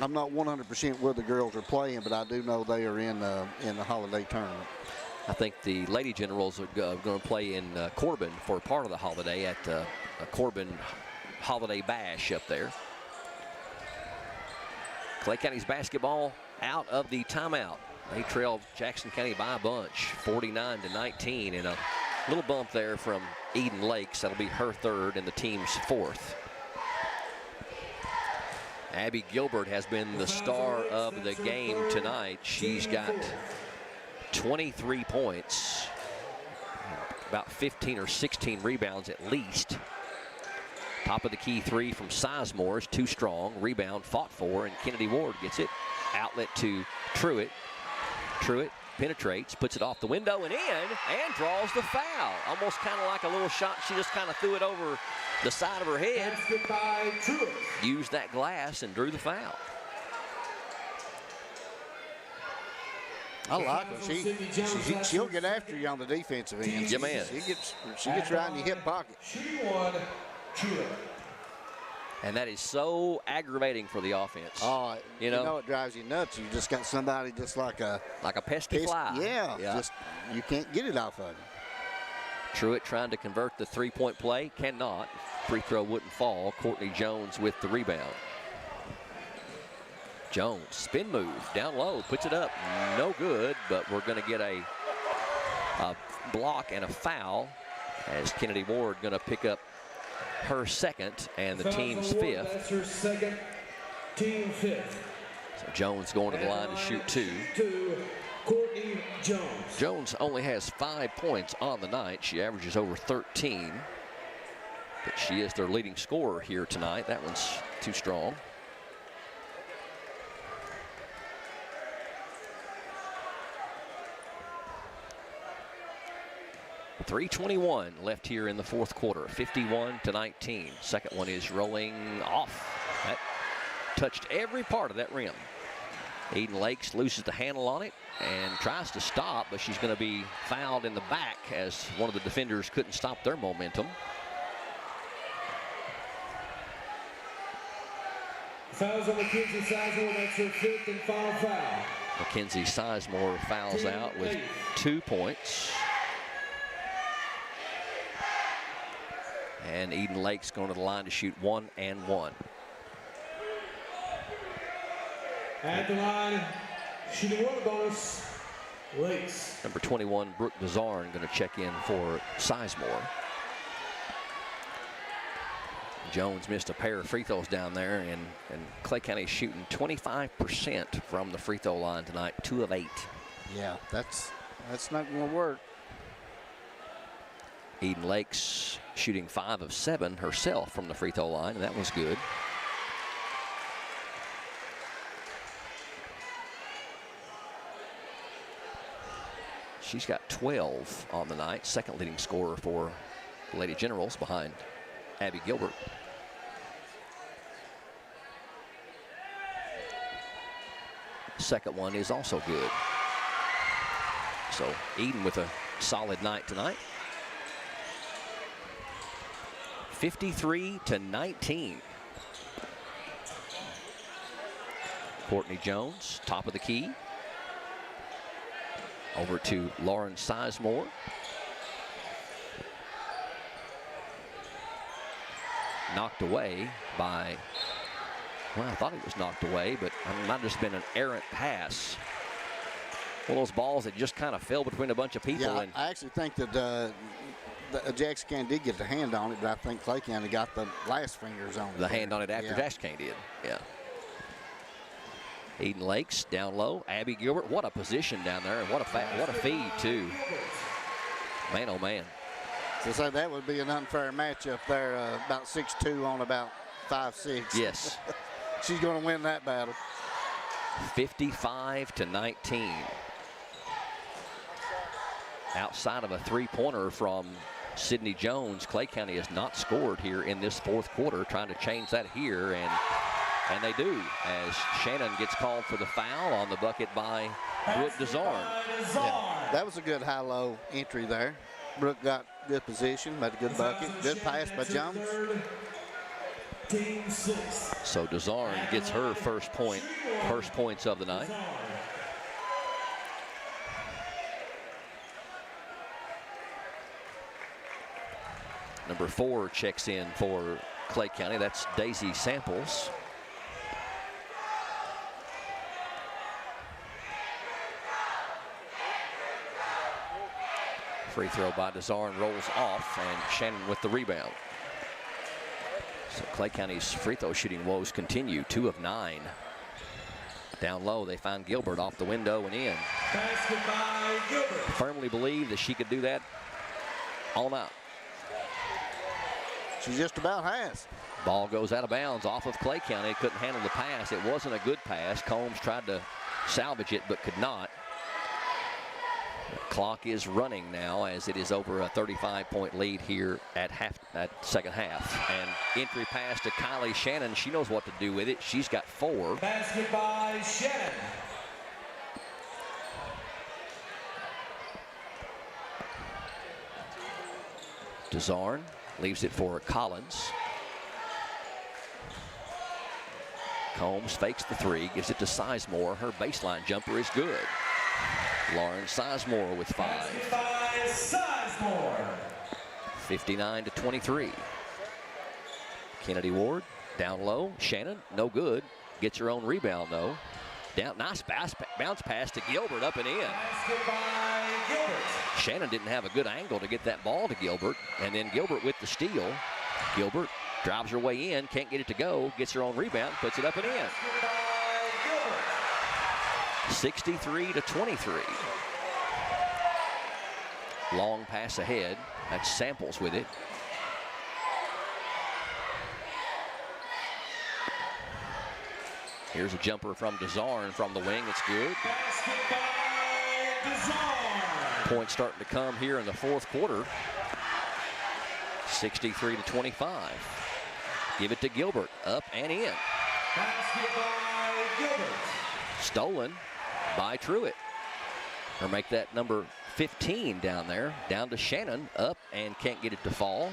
I'm not 100% where the girls are playing, but I do know they are in the holiday tournament. I think the Lady Generals are going to play in Corbin for part of the holiday at Corbin Holiday Bash up there. Clay County's basketball out of the timeout. They trail Jackson County by a bunch, 49-19, and a little bump there from Eden Lakes. That'll be her 3rd and the team's 4th. Abby Gilbert has been the star of the game tonight. She's got 23 points, about 15 or 16 rebounds at least. Top of the key 3 from Sizemore is too strong. Rebound fought for, and Kennedy Ward gets it. Outlet to Truitt. Truitt penetrates, puts it off the window and in, and draws the foul. Almost kind of like a little shot. She just kind of threw it over the side of her head. Used that glass and drew the foul. I like her. She'll get after you on the defensive end. Yeah, man. She gets right in your hip pocket. And that is so aggravating for the offense. Oh, you know it drives you nuts. You just got somebody just like a pesky fly. Yeah, just you can't get it off of him. Truitt trying to convert the three-point play, cannot. Free throw wouldn't fall. Courtney Jones with the rebound. Jones, spin move, down low, puts it up, no good, but we're going to get a block and a foul as Kennedy Ward going to pick up her second and the team's fifth. That's her second, team fifth. So Jones going to the line to shoot two. Courtney Jones. Jones only has 5 points on the night. She averages over 13. But she is their leading scorer here tonight. That one's too strong. .321 left here in the fourth quarter. 51-19. Second one is rolling off. That touched every part of that rim. Eden Lakes loses the handle on it and tries to stop, but she's going to be fouled in the back as one of the defenders couldn't stop their momentum. Fouls on Mackenzie Sizemore. That's her fifth and final foul. Mackenzie Sizemore fouls out with 2 points. And Eden Lakes going to the line to shoot 1 and 1. At the line, shooting one bonus, Lakes. Number 21, Brooke Desarn, going to check in for Sizemore. Jones missed a pair of free throws down there, and Clay County shooting 25% from the free throw line tonight, 2 of 8. Yeah, that's not going to work. Eden Lakes shooting 5 of 7 herself from the free throw line, and that was good. She's got 12 on the night, second leading scorer for the Lady Generals behind Abby Gilbert. Second one is also good. So Eden with a solid night tonight. 53-19. Courtney Jones, top of the key. Over to Lauren Sizemore. Knocked away by, well, I thought it was knocked away, but it might have just been an errant pass. One of those balls that just kind of fell between a bunch of people. Yeah, and I actually think that Jackson County did get the hand on it, but I think Clay County got the last fingers on it. The hand on it after yeah. Jackson County did, yeah. Eden Lakes down low. Abby Gilbert, what a position down there, and what a feed too. Man, oh man. So that would be an unfair matchup there. About 6'2" on about 5'6". Yes. She's going to win that battle. 55-19. Outside of a three-pointer from Sydney Jones, Clay County has not scored here in this fourth quarter. Trying to change that here, and they do, as Shannon gets called for the foul on the bucket by Brooke Desarn. Yeah, that was a good high-low entry there. Brooke got good position, made a good bucket. Good pass by Jones. So Desarn gets her first points of the night. Number 4 checks in for Clay County. That's Daisy Samples. Free throw by Desarn rolls off, and Shannon with the rebound. So Clay County's free throw shooting woes continue. 2 of 9. Down low, they found Gilbert off the window and in. Basket by Gilbert. Firmly believe that she could do that all night. She just about has. Ball goes out of bounds off of Clay County. Couldn't handle the pass. It wasn't a good pass. Combs tried to salvage it but could not. The clock is running now as it is over a 35-point lead here at second half. And entry pass to Kylie Shannon. She knows what to do with it. She's got 4. Basket by Shannon. Desarn leaves it for Collins. Combs fakes the three, gives it to Sizemore. Her baseline jumper is good. Lauren Sizemore with 5. 59-23. Kennedy Ward down low. Shannon, no good. Gets her own rebound though. Down, nice bounce pass to Gilbert, up and in. Shannon didn't have a good angle to get that ball to Gilbert, and then Gilbert with the steal. Gilbert drives her way in, can't get it to go, gets her own rebound, puts it up and in. 63-23. Long pass ahead. That's Samples with it. Here's a jumper from Desarn from the wing. It's good. Points starting to come here in the fourth quarter. 63-25. Give it to Gilbert. Up and in. Stolen by Truitt. Or make that number 15 down there. Down to Shannon. Up and can't get it to fall.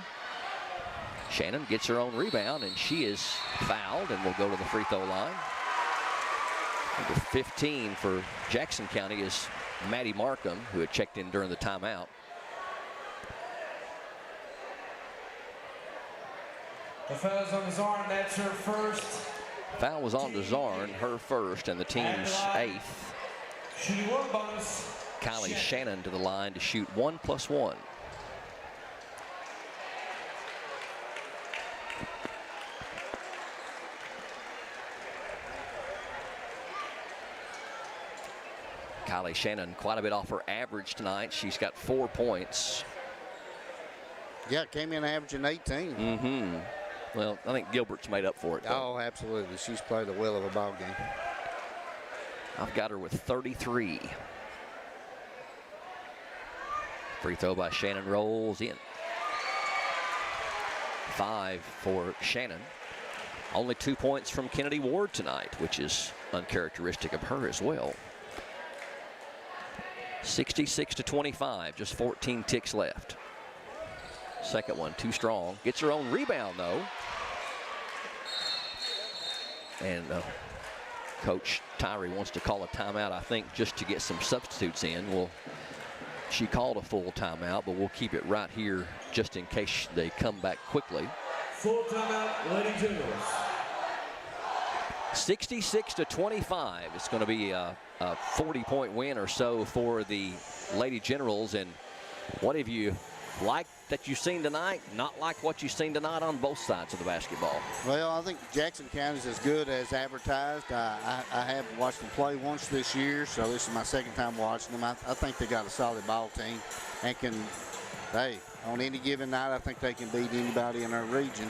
Shannon gets her own rebound, and she is fouled and will go to the free throw line. Number 15 for Jackson County is Maddie Markham, who had checked in during the timeout. The foul's on Desarn, that's her first. Foul was on Desarn, her first, and the team's 8th. Shooting 1 bonus. Kylie Shannon to the line to shoot 1+1. Kylie Shannon quite a bit off her average tonight. She's got 4 points. Yeah, came in averaging 18. Mm-hmm. Well, I think Gilbert's made up for it, though. Oh, absolutely. She's played a will of a ball game. I've got her with 33. Free throw by Shannon rolls in. 5 for Shannon. Only 2 points from Kennedy Ward tonight, which is uncharacteristic of her as well. 66-25, just 14 ticks left. Second one too strong. Gets her own rebound though. And Coach Tyree wants to call a timeout, I think, just to get some substitutes in. Well, she called a full timeout, but we'll keep it right here just in case they come back quickly. Full timeout, Lady Generals. 66-25. It's going to be a 40-point win or so for the Lady Generals. And what have you liked that you've seen tonight? Not like what you've seen tonight on both sides of the basketball? Well, I think Jackson County is as good as advertised. I have watched them play once this year, so this is my second time watching them. I think they got a solid ball team and can, hey, on any given night, I think they can beat anybody in our region.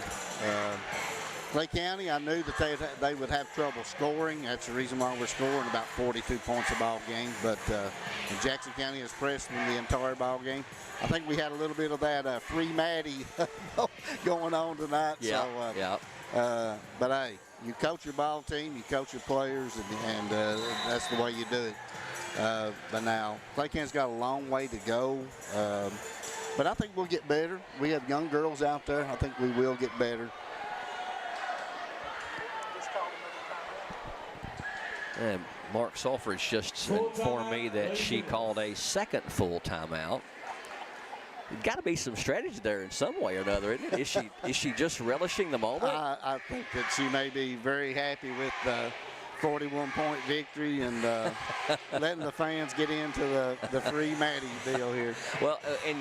Clay County, I knew that they would have trouble scoring. That's the reason why we're scoring about 42 points a ball game. But Jackson County has pressed them the entire ball game. I think we had a little bit of that free Maddie going on tonight. Yeah, so, but hey, you coach your ball team, you coach your players, and that's the way you do it. But now, Clay County's got a long way to go. But I think we'll get better. We have young girls out there. I think we will get better. And Mark Salford's just informed me that she called a second full timeout. There's got to be some strategy there in some way or another, isn't it? Is she just relishing the moment? I think that she may be very happy with the 41-point victory and letting the fans get into the free Maddie deal here. Well, and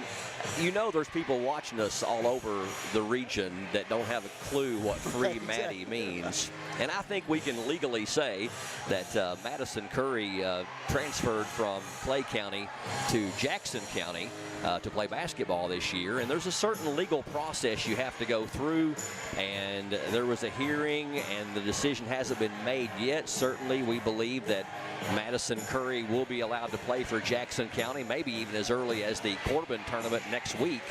you know there's people watching us all over the region that don't have a clue what free Maddie means. And I think we can legally say that Madison Curry transferred from Clay County to Jackson County to play basketball this year. And there's a certain legal process you have to go through. And there was a hearing, and the decision hasn't been made yet. Certainly, we believe that Madison Curry will be allowed to play for Jackson County, maybe even as early as the Corbin tournament next week.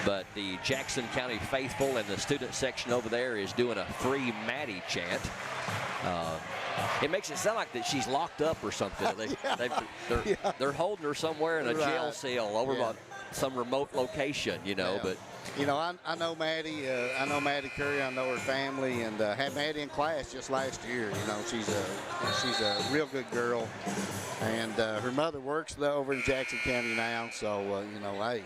But the Jackson County faithful and the student section over there is doing a free Maddie chant. It makes it sound like that she's locked up or something. They're holding her somewhere in a jail cell over some remote location, you know. Yeah. But You know, I know Maddie. I know Maddie Curry. I know her family, and had Maddie in class just last year. You know, she's a real good girl, and her mother works over in Jackson County now. So you know, hey,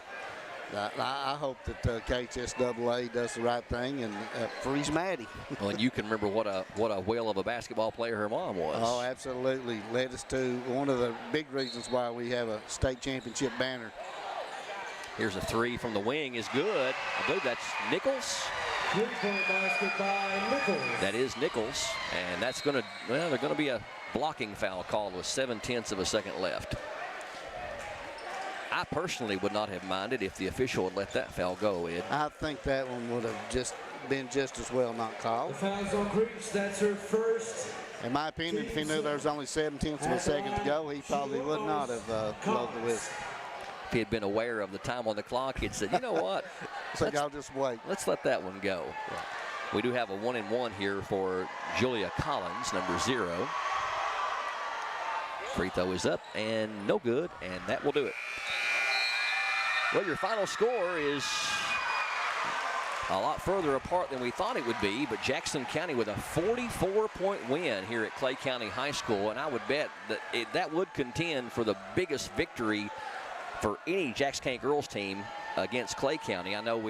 I hope that KHSAA does the right thing and frees Maddie. Well, and you can remember what a whale of a basketball player her mom was. Oh, absolutely. Led us to one of the big reasons why we have a state championship banner. Here's a three from the wing is good. I believe that's Nichols. Three-point basket by Nichols. That is Nichols, and that's going to, well, there's going to be a blocking foul called with 0.7 of a second left. I personally would not have minded if the official had let that foul go, Ed. I think that one would have been just as well not called. The foul's on Creech. That's her first. In my opinion, if he knew there was only 0.7 of a second to go, he probably would not have blown the whistle. If he had been aware of the time on the clock, he'd said, you know what? So I'll just wait. Let's let that one go. We do have a 1-and-1 here for Julia Collins, number 0. Free throw is up and no good, and that will do it. Well, your final score is a lot further apart than we thought it would be, but Jackson County with a 44-point win here at Clay County High School, and I would bet that that would contend for the biggest victory for any Jackson County girls team against Clay County. I know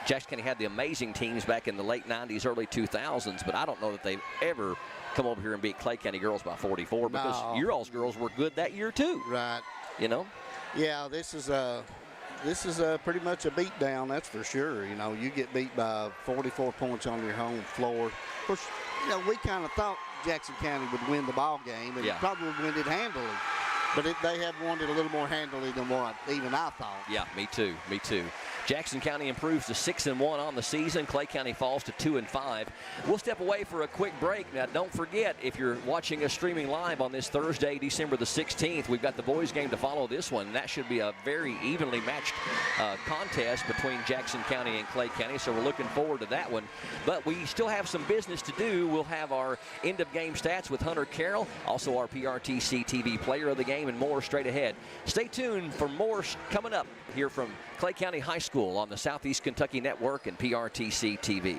Jackson County had the amazing teams back in the late 90s, early 2000s, but I don't know that they've ever come over here and beat Clay County girls by 44 because your all's girls were good that year too. Right. You know? Yeah, this is pretty much a beat down, that's for sure. You know, you get beat by 44 points on your home floor. Of course, you know, we kind of thought Jackson County would win the ball game and probably win it handily. But they have won it a little more handily than what even I thought. Yeah, me too. Me too. Jackson County improves to 6-1 on the season. Clay County falls to 2-5. We'll step away for a quick break. Now, don't forget, if you're watching us streaming live on this Thursday, December the 16th, we've got the boys' game to follow this one. That should be a very evenly matched contest between Jackson County and Clay County, so we're looking forward to that one. But we still have some business to do. We'll have our end-of-game stats with Hunter Carroll, also our PRTC TV Player of the Game, and more straight ahead. Stay tuned for more coming up here from Clay County High School on the Southeast Kentucky Network and PRTC TV.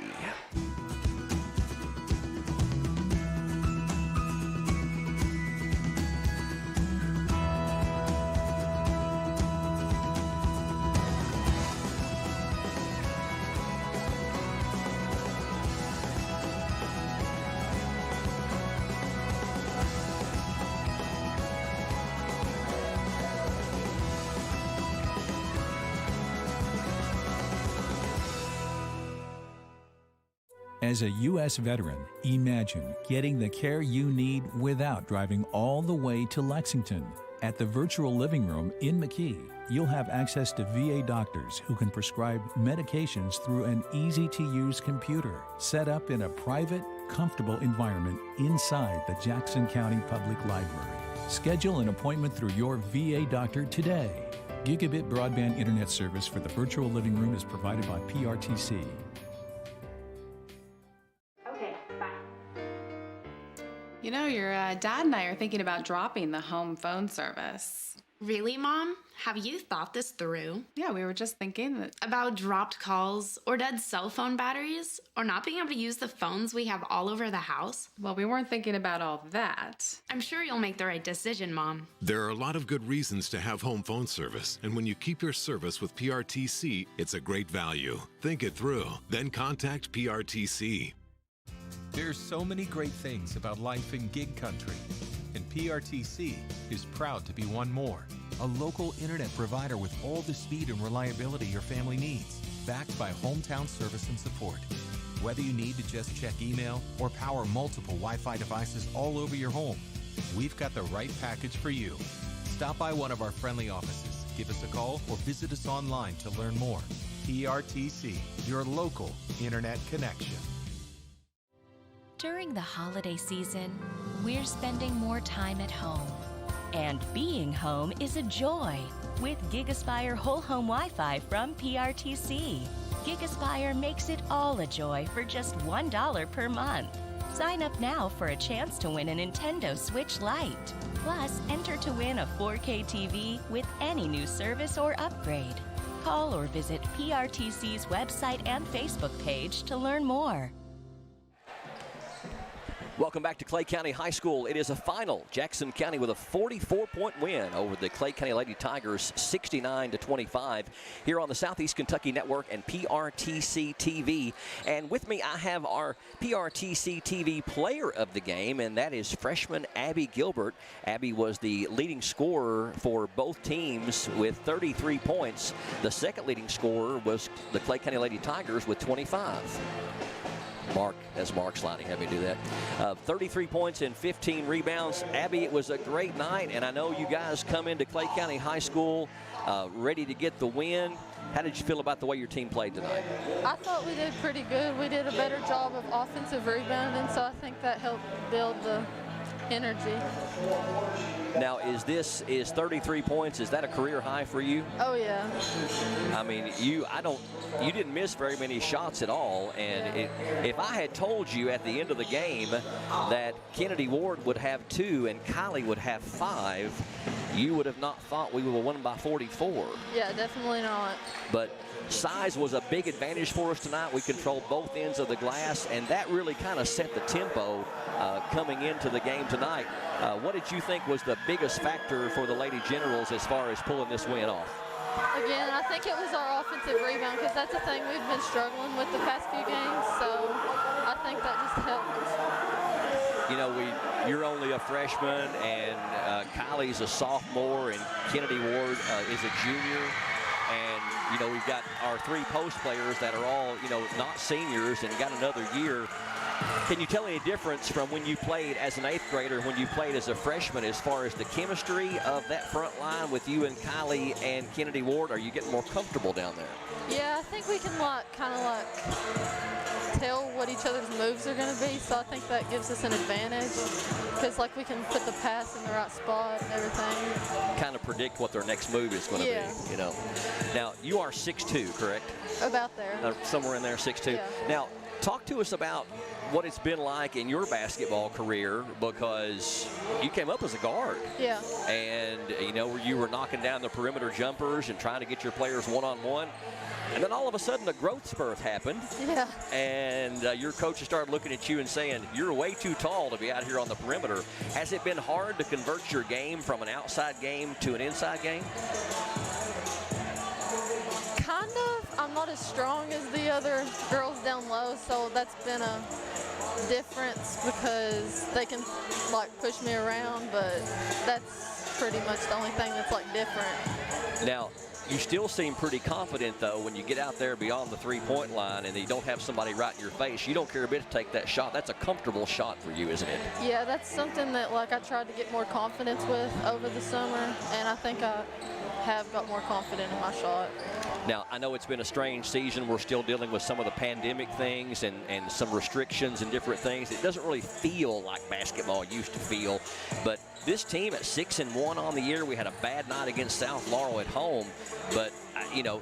As a U.S. veteran, imagine getting the care you need without driving all the way to Lexington. At the Virtual Living Room in McKee, you'll have access to VA doctors who can prescribe medications through an easy-to-use computer set up in a private, comfortable environment inside the Jackson County Public Library. Schedule an appointment through your VA doctor today. Gigabit broadband internet service for the Virtual Living Room is provided by PRTC. You know, your dad and I are thinking about dropping the home phone service. Really, Mom? Have you thought this through? Yeah, we were just thinking that. About dropped calls, or dead cell phone batteries, or not being able to use the phones we have all over the house? Well, we weren't thinking about all that. I'm sure you'll make the right decision, Mom. There are a lot of good reasons to have home phone service, and when you keep your service with PRTC, it's a great value. Think it through, then contact PRTC. There's so many great things about life in gig country, and PRTC is proud to be one more. A local internet provider with all the speed and reliability your family needs, backed by hometown service and support. Whether you need to just check email or power multiple Wi-Fi devices all over your home, we've got the right package for you. Stop by one of our friendly offices, give us a call, or visit us online to learn more. PRTC, your local internet connection. During the holiday season, we're spending more time at home. And being home is a joy with GigaSpire Whole Home Wi-Fi from PRTC. GigaSpire makes it all a joy for just $1 per month. Sign up now for a chance to win a Nintendo Switch Lite. Plus, enter to win a 4K TV with any new service or upgrade. Call or visit PRTC's website and Facebook page to learn more. Welcome back to Clay County High School. It is a final. Jackson County with a 44-point win over the Clay County Lady Tigers, 69-25, here on the Southeast Kentucky Network and PRTC TV. And with me, I have our PRTC TV player of the game, and that is freshman Abby Gilbert. Abby was the leading scorer for both teams with 33 points. The second leading scorer was the Clay County Lady Tigers with 25. Mark Sliding had me do that. 33 points and 15 rebounds. Abby, it was a great night, and I know you guys come into Clay County High School ready to get the win. How did you feel about the way your team played tonight? I thought we did pretty good. We did a better job of offensive rebounding, so I think that helped build the energy. Now, is 33 points, is that a career high for you? Oh, yeah. I mean, you didn't miss very many shots at all, and if I had told you at the end of the game that Kennedy Ward would have 2 and Kylie would have 5, you would have not thought we would have won by 44. Yeah, definitely not. But size was a big advantage for us tonight. We controlled both ends of the glass, and that really kind of set the tempo coming into the game tonight. What did you think was the biggest factor for the Lady Generals as far as pulling this win off? Again, I think it was our offensive rebound, because that's a thing we've been struggling with the past few games, so I think that just helped. You know, you're only a freshman, and Kylie's a sophomore, and Kennedy Ward is a junior. And, you know, we've got our 3 post players that are all, you know, not seniors and got another year. Can you tell any difference from when you played as an 8th grader and when you played as a freshman as far as the chemistry of that front line with you and Kylie and Kennedy Ward? Are you getting more comfortable down there? Yeah, I think we can kind of tell what each other's moves are going to be, so I think that gives us an advantage, because we can put the pass in the right spot and everything. Kind of predict what their next move is going to be, you know. Now, you are 6'2", correct? About there. Somewhere in there, 6'2". Yeah. Now, talk to us about what it's been like in your basketball career, because you came up as a guard. Yeah. And, you know, you were knocking down the perimeter jumpers and trying to get your players one-on-one. And then all of a sudden a growth spurt happened. Yeah. And your coaches started looking at you and saying, you're way too tall to be out here on the perimeter. Has it been hard to convert your game from an outside game to an inside game? Kind of. I'm not as strong as the other girls down low, so that's been a difference, because they can push me around, but that's pretty much the only thing that's different. Now, you still seem pretty confident, though, when you get out there beyond the three-point line and you don't have somebody right in your face. You don't care a bit to take that shot. That's a comfortable shot for you, isn't it? Yeah, that's something that I tried to get more confidence with over the summer, and I think I have got more confident in my shot. Now, I know it's been a strange season. We're still dealing with some of the pandemic things and some restrictions and different things. It doesn't really feel like basketball used to feel, but this team at 6-1 on the year, we had a bad night against South Laurel at home, but, you know,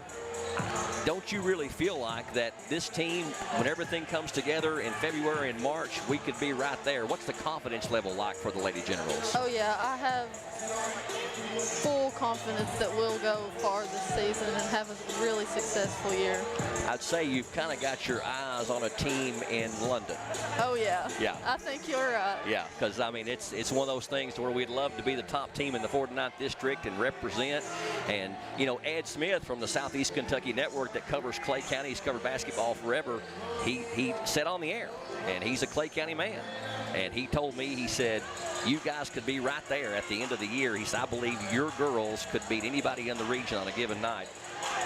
don't you really feel like that this team, when everything comes together in February and March, we could be right there? What's the confidence level like for the Lady Generals? Oh, yeah, I have full confidence that we'll go far this season and have a really successful year. I'd say you've kind of got your eyes on a team in London. Oh, yeah. Yeah. I think you're right. Yeah, because, I mean, it's one of those things where we'd love to be the top team in the 49th District and represent. And, you know, Ed Smith from the Southeast Kentucky Network that covers Clay County, he's covered basketball forever, he said on the air, and he's a Clay County man. And he told me, he said, you guys could be right there at the end of the year. He said, I believe your girls could beat anybody in the region on a given night.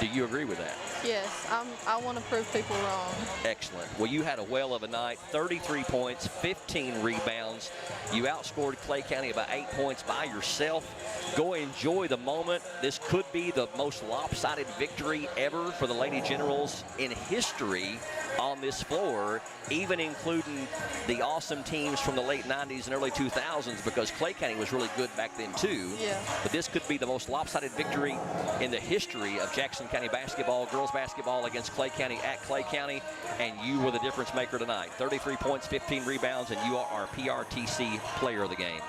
Do you agree with that? Yes, I want to prove people wrong. Excellent. Well, you had a whale of a night, 33 points, 15 rebounds. You outscored Clay County about 8 points by yourself. Go enjoy the moment. This could be the most lopsided victory ever for the Lady Generals in history on this floor, even including the awesome teams from the late 90s and early 2000s, because Clay County was really good back then too. Yeah. But this could be the most lopsided victory in the history of Jackson County basketball, girls basketball against Clay County at Clay County, and you were the difference maker tonight. 33 points, 15 rebounds, and you are our PRTC player of the game.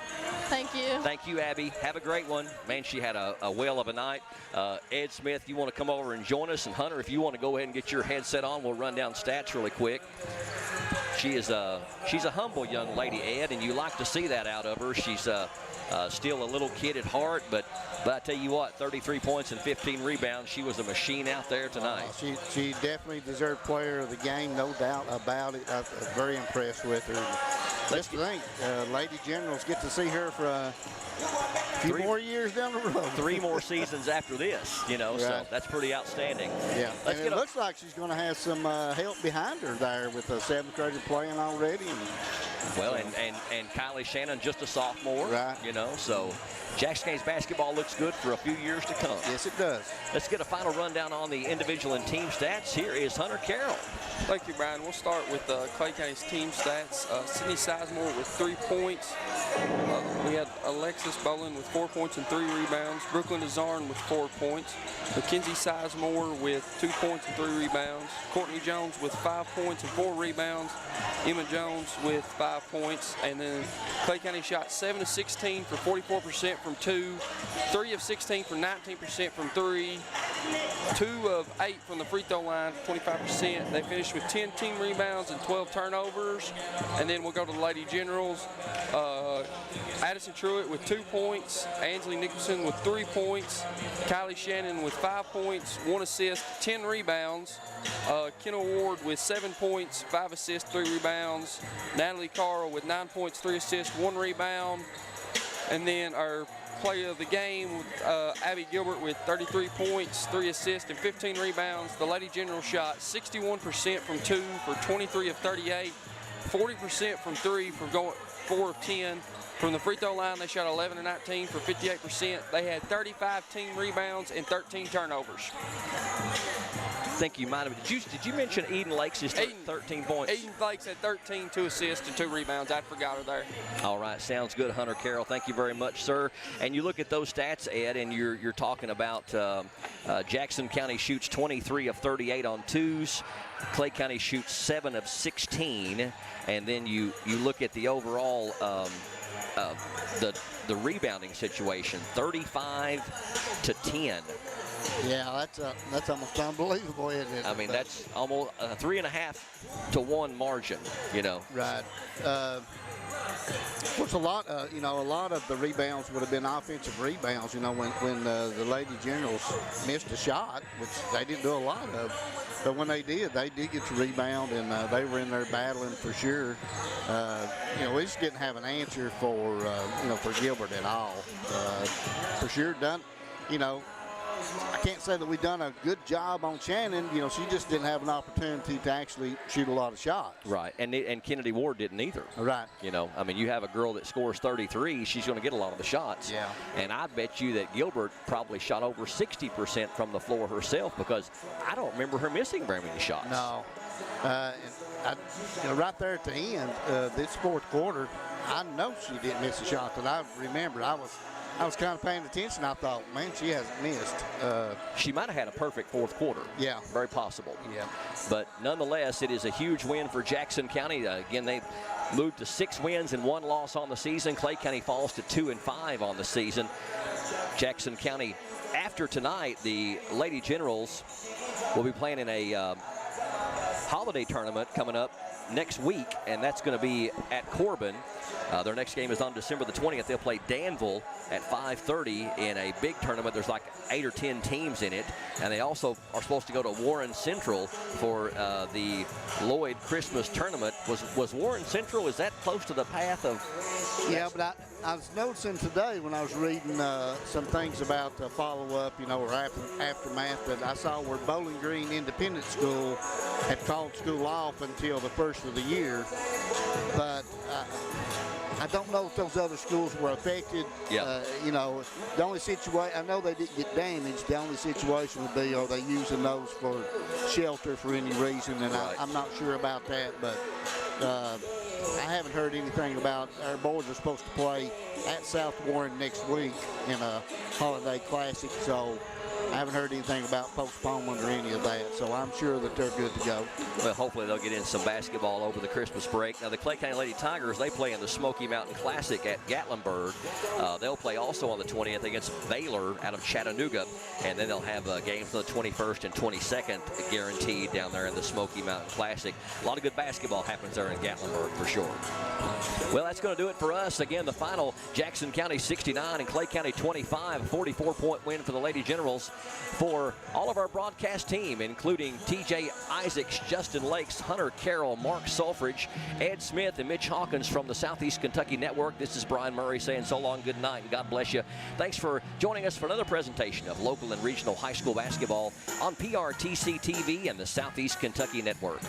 Thank you. Thank you, Abby. Have a great one. won. Man, she had a whale of a night. Ed Smith, you want to come over and join us? And Hunter, if you want to go ahead and get your headset on, we'll run down stats really quick. She's a humble young lady, Ed, and you like to see that out of her. She's still a little kid at heart, but I tell you what, 33 points and 15 rebounds. She was a machine out there tonight. She definitely deserved player of the game, no doubt about it. I'm very impressed with her. Just think, Lady Generals get to see her for a few more years down the road. 3 more seasons after this, you know, so that's pretty outstanding. Yeah, and it looks like she's going to have some help behind her there with the 7th grader playing already. Well, and Kylie Shannon, just a sophomore, right? You know, so Jackson County's basketball looks good for a few years to come. Yes, it does. Let's get a final rundown on the individual and team stats. Here is Hunter Carroll. Thank you, Brian. We'll start with Clay County's team stats. Sydney Sizemore with 3 points. We had Alexis Bolin with 4 points and 3 rebounds. Brooklyn Azarn with 4 points. Mackenzie Sizemore with 2 points and 3 rebounds. Courtney Jones with 5 points and 4 rebounds. Emma Jones with 5 points. And then Clay County shot 7 of 16 for 44% from 2, 3 of 16 for 19% from 3, 2 of 8 from the free throw line, 25%. They finished with 10 team rebounds and 12 turnovers. And then we'll go to the Lady Generals. Addison Truitt with 2 points, Ansley Nicholson with 3 points, Kylie Shannon with 5 points, 1 assist, 10 rebounds, Kendall Ward with 7 points, 5 assists, 3 rebounds, Natalie Carl with 9 points, 3 assists, 1 rebound, and then our player of the game, Abby Gilbert with 33 points, 3 assists, and 15 rebounds. The Lady General shot 61% from 2 for 23 of 38, 40% from 3 for going 4 of 10. From the free throw line, they shot 11 of 19 for 58%. They had 35 team rebounds and 13 turnovers. I think you might have. Did you mention Eden Lakes is 13 points? Eden Lakes had 13, 2 assists, and 2 rebounds. I forgot her there. All right, sounds good, Hunter Carroll. Thank you very much, sir. And you look at those stats, Ed, and you're talking about Jackson County shoots 23 of 38 on twos. Clay County shoots 7 of 16, and then you look at the overall. The rebounding situation, 35 to 10. Yeah, that's almost unbelievable, isn't it? I mean, that's almost a 3.5 to 1 margin, you know. Right. Of course, a lot of the rebounds would have been offensive rebounds. You know, when the Lady Generals missed a shot, which they didn't do a lot of. But when they did get to rebound, and they were in there battling for sure. You know, we just didn't have an answer for for Gilbert at all. For sure, done. You know, I can't say that we've done a good job on Shannon. You know, she just didn't have an opportunity to actually shoot a lot of shots. Right, and Kennedy Ward didn't either. Right. You know, I mean, you have a girl that scores 33, she's going to get a lot of the shots. Yeah. And I bet you that Gilbert probably shot over 60% from the floor herself, because I don't remember her missing very many shots. No. Right there at the end, this fourth quarter, I know she didn't miss a shot that I remember. I was kind of paying attention. I thought, man, she hasn't missed. She might have had a perfect fourth quarter. Yeah. Very possible. Yeah. But nonetheless, it is a huge win for Jackson County. Again, they moved to 6 wins and 1 loss on the season. Clay County falls to 2-5 on the season. Jackson County, after tonight, the Lady Generals will be playing in a holiday tournament coming up next week, and that's going to be at Corbin. Their next game is on December the 20th. They'll play Danville at 5:30 in a big tournament. There's like 8 or 10 teams in it. And they also are supposed to go to Warren Central for the Lloyd Christmas tournament. Was Warren Central, is that close to the path of? Yeah, but I was noticing today when I was reading some things about follow-up, or aftermath, that I saw where Bowling Green Independent School had called school off until the first of the year. But I don't know if those other schools were affected. Yeah. The only situation, I know they didn't get damaged. The only situation would be, are they using those for shelter for any reason? And right. I'm not sure about that, but I haven't heard anything about. Our boys are supposed to play at South Warren next week in a holiday classic, so I haven't heard anything about postponement or any of that, so I'm sure that they're good to go. Well, hopefully they'll get in some basketball over the Christmas break. Now, the Clay County Lady Tigers, they play in the Smoky Mountain Classic at Gatlinburg. They'll play also on the 20th against Baylor out of Chattanooga, and then they'll have games on the 21st and 22nd guaranteed down there in the Smoky Mountain Classic. A lot of good basketball happens there in Gatlinburg for sure. Well, that's going to do it for us. Again, the final, Jackson County 69 and Clay County 25, 44-point win for the Lady Generals. For all of our broadcast team, including TJ Isaacs, Justin Lakes, Hunter Carroll, Mark Sulfridge, Ed Smith, and Mitch Hawkins from the Southeast Kentucky Network, this is Brian Murray saying so long, good night, and God bless you. Thanks for joining us for another presentation of local and regional high school basketball on PRTC TV and the Southeast Kentucky Network.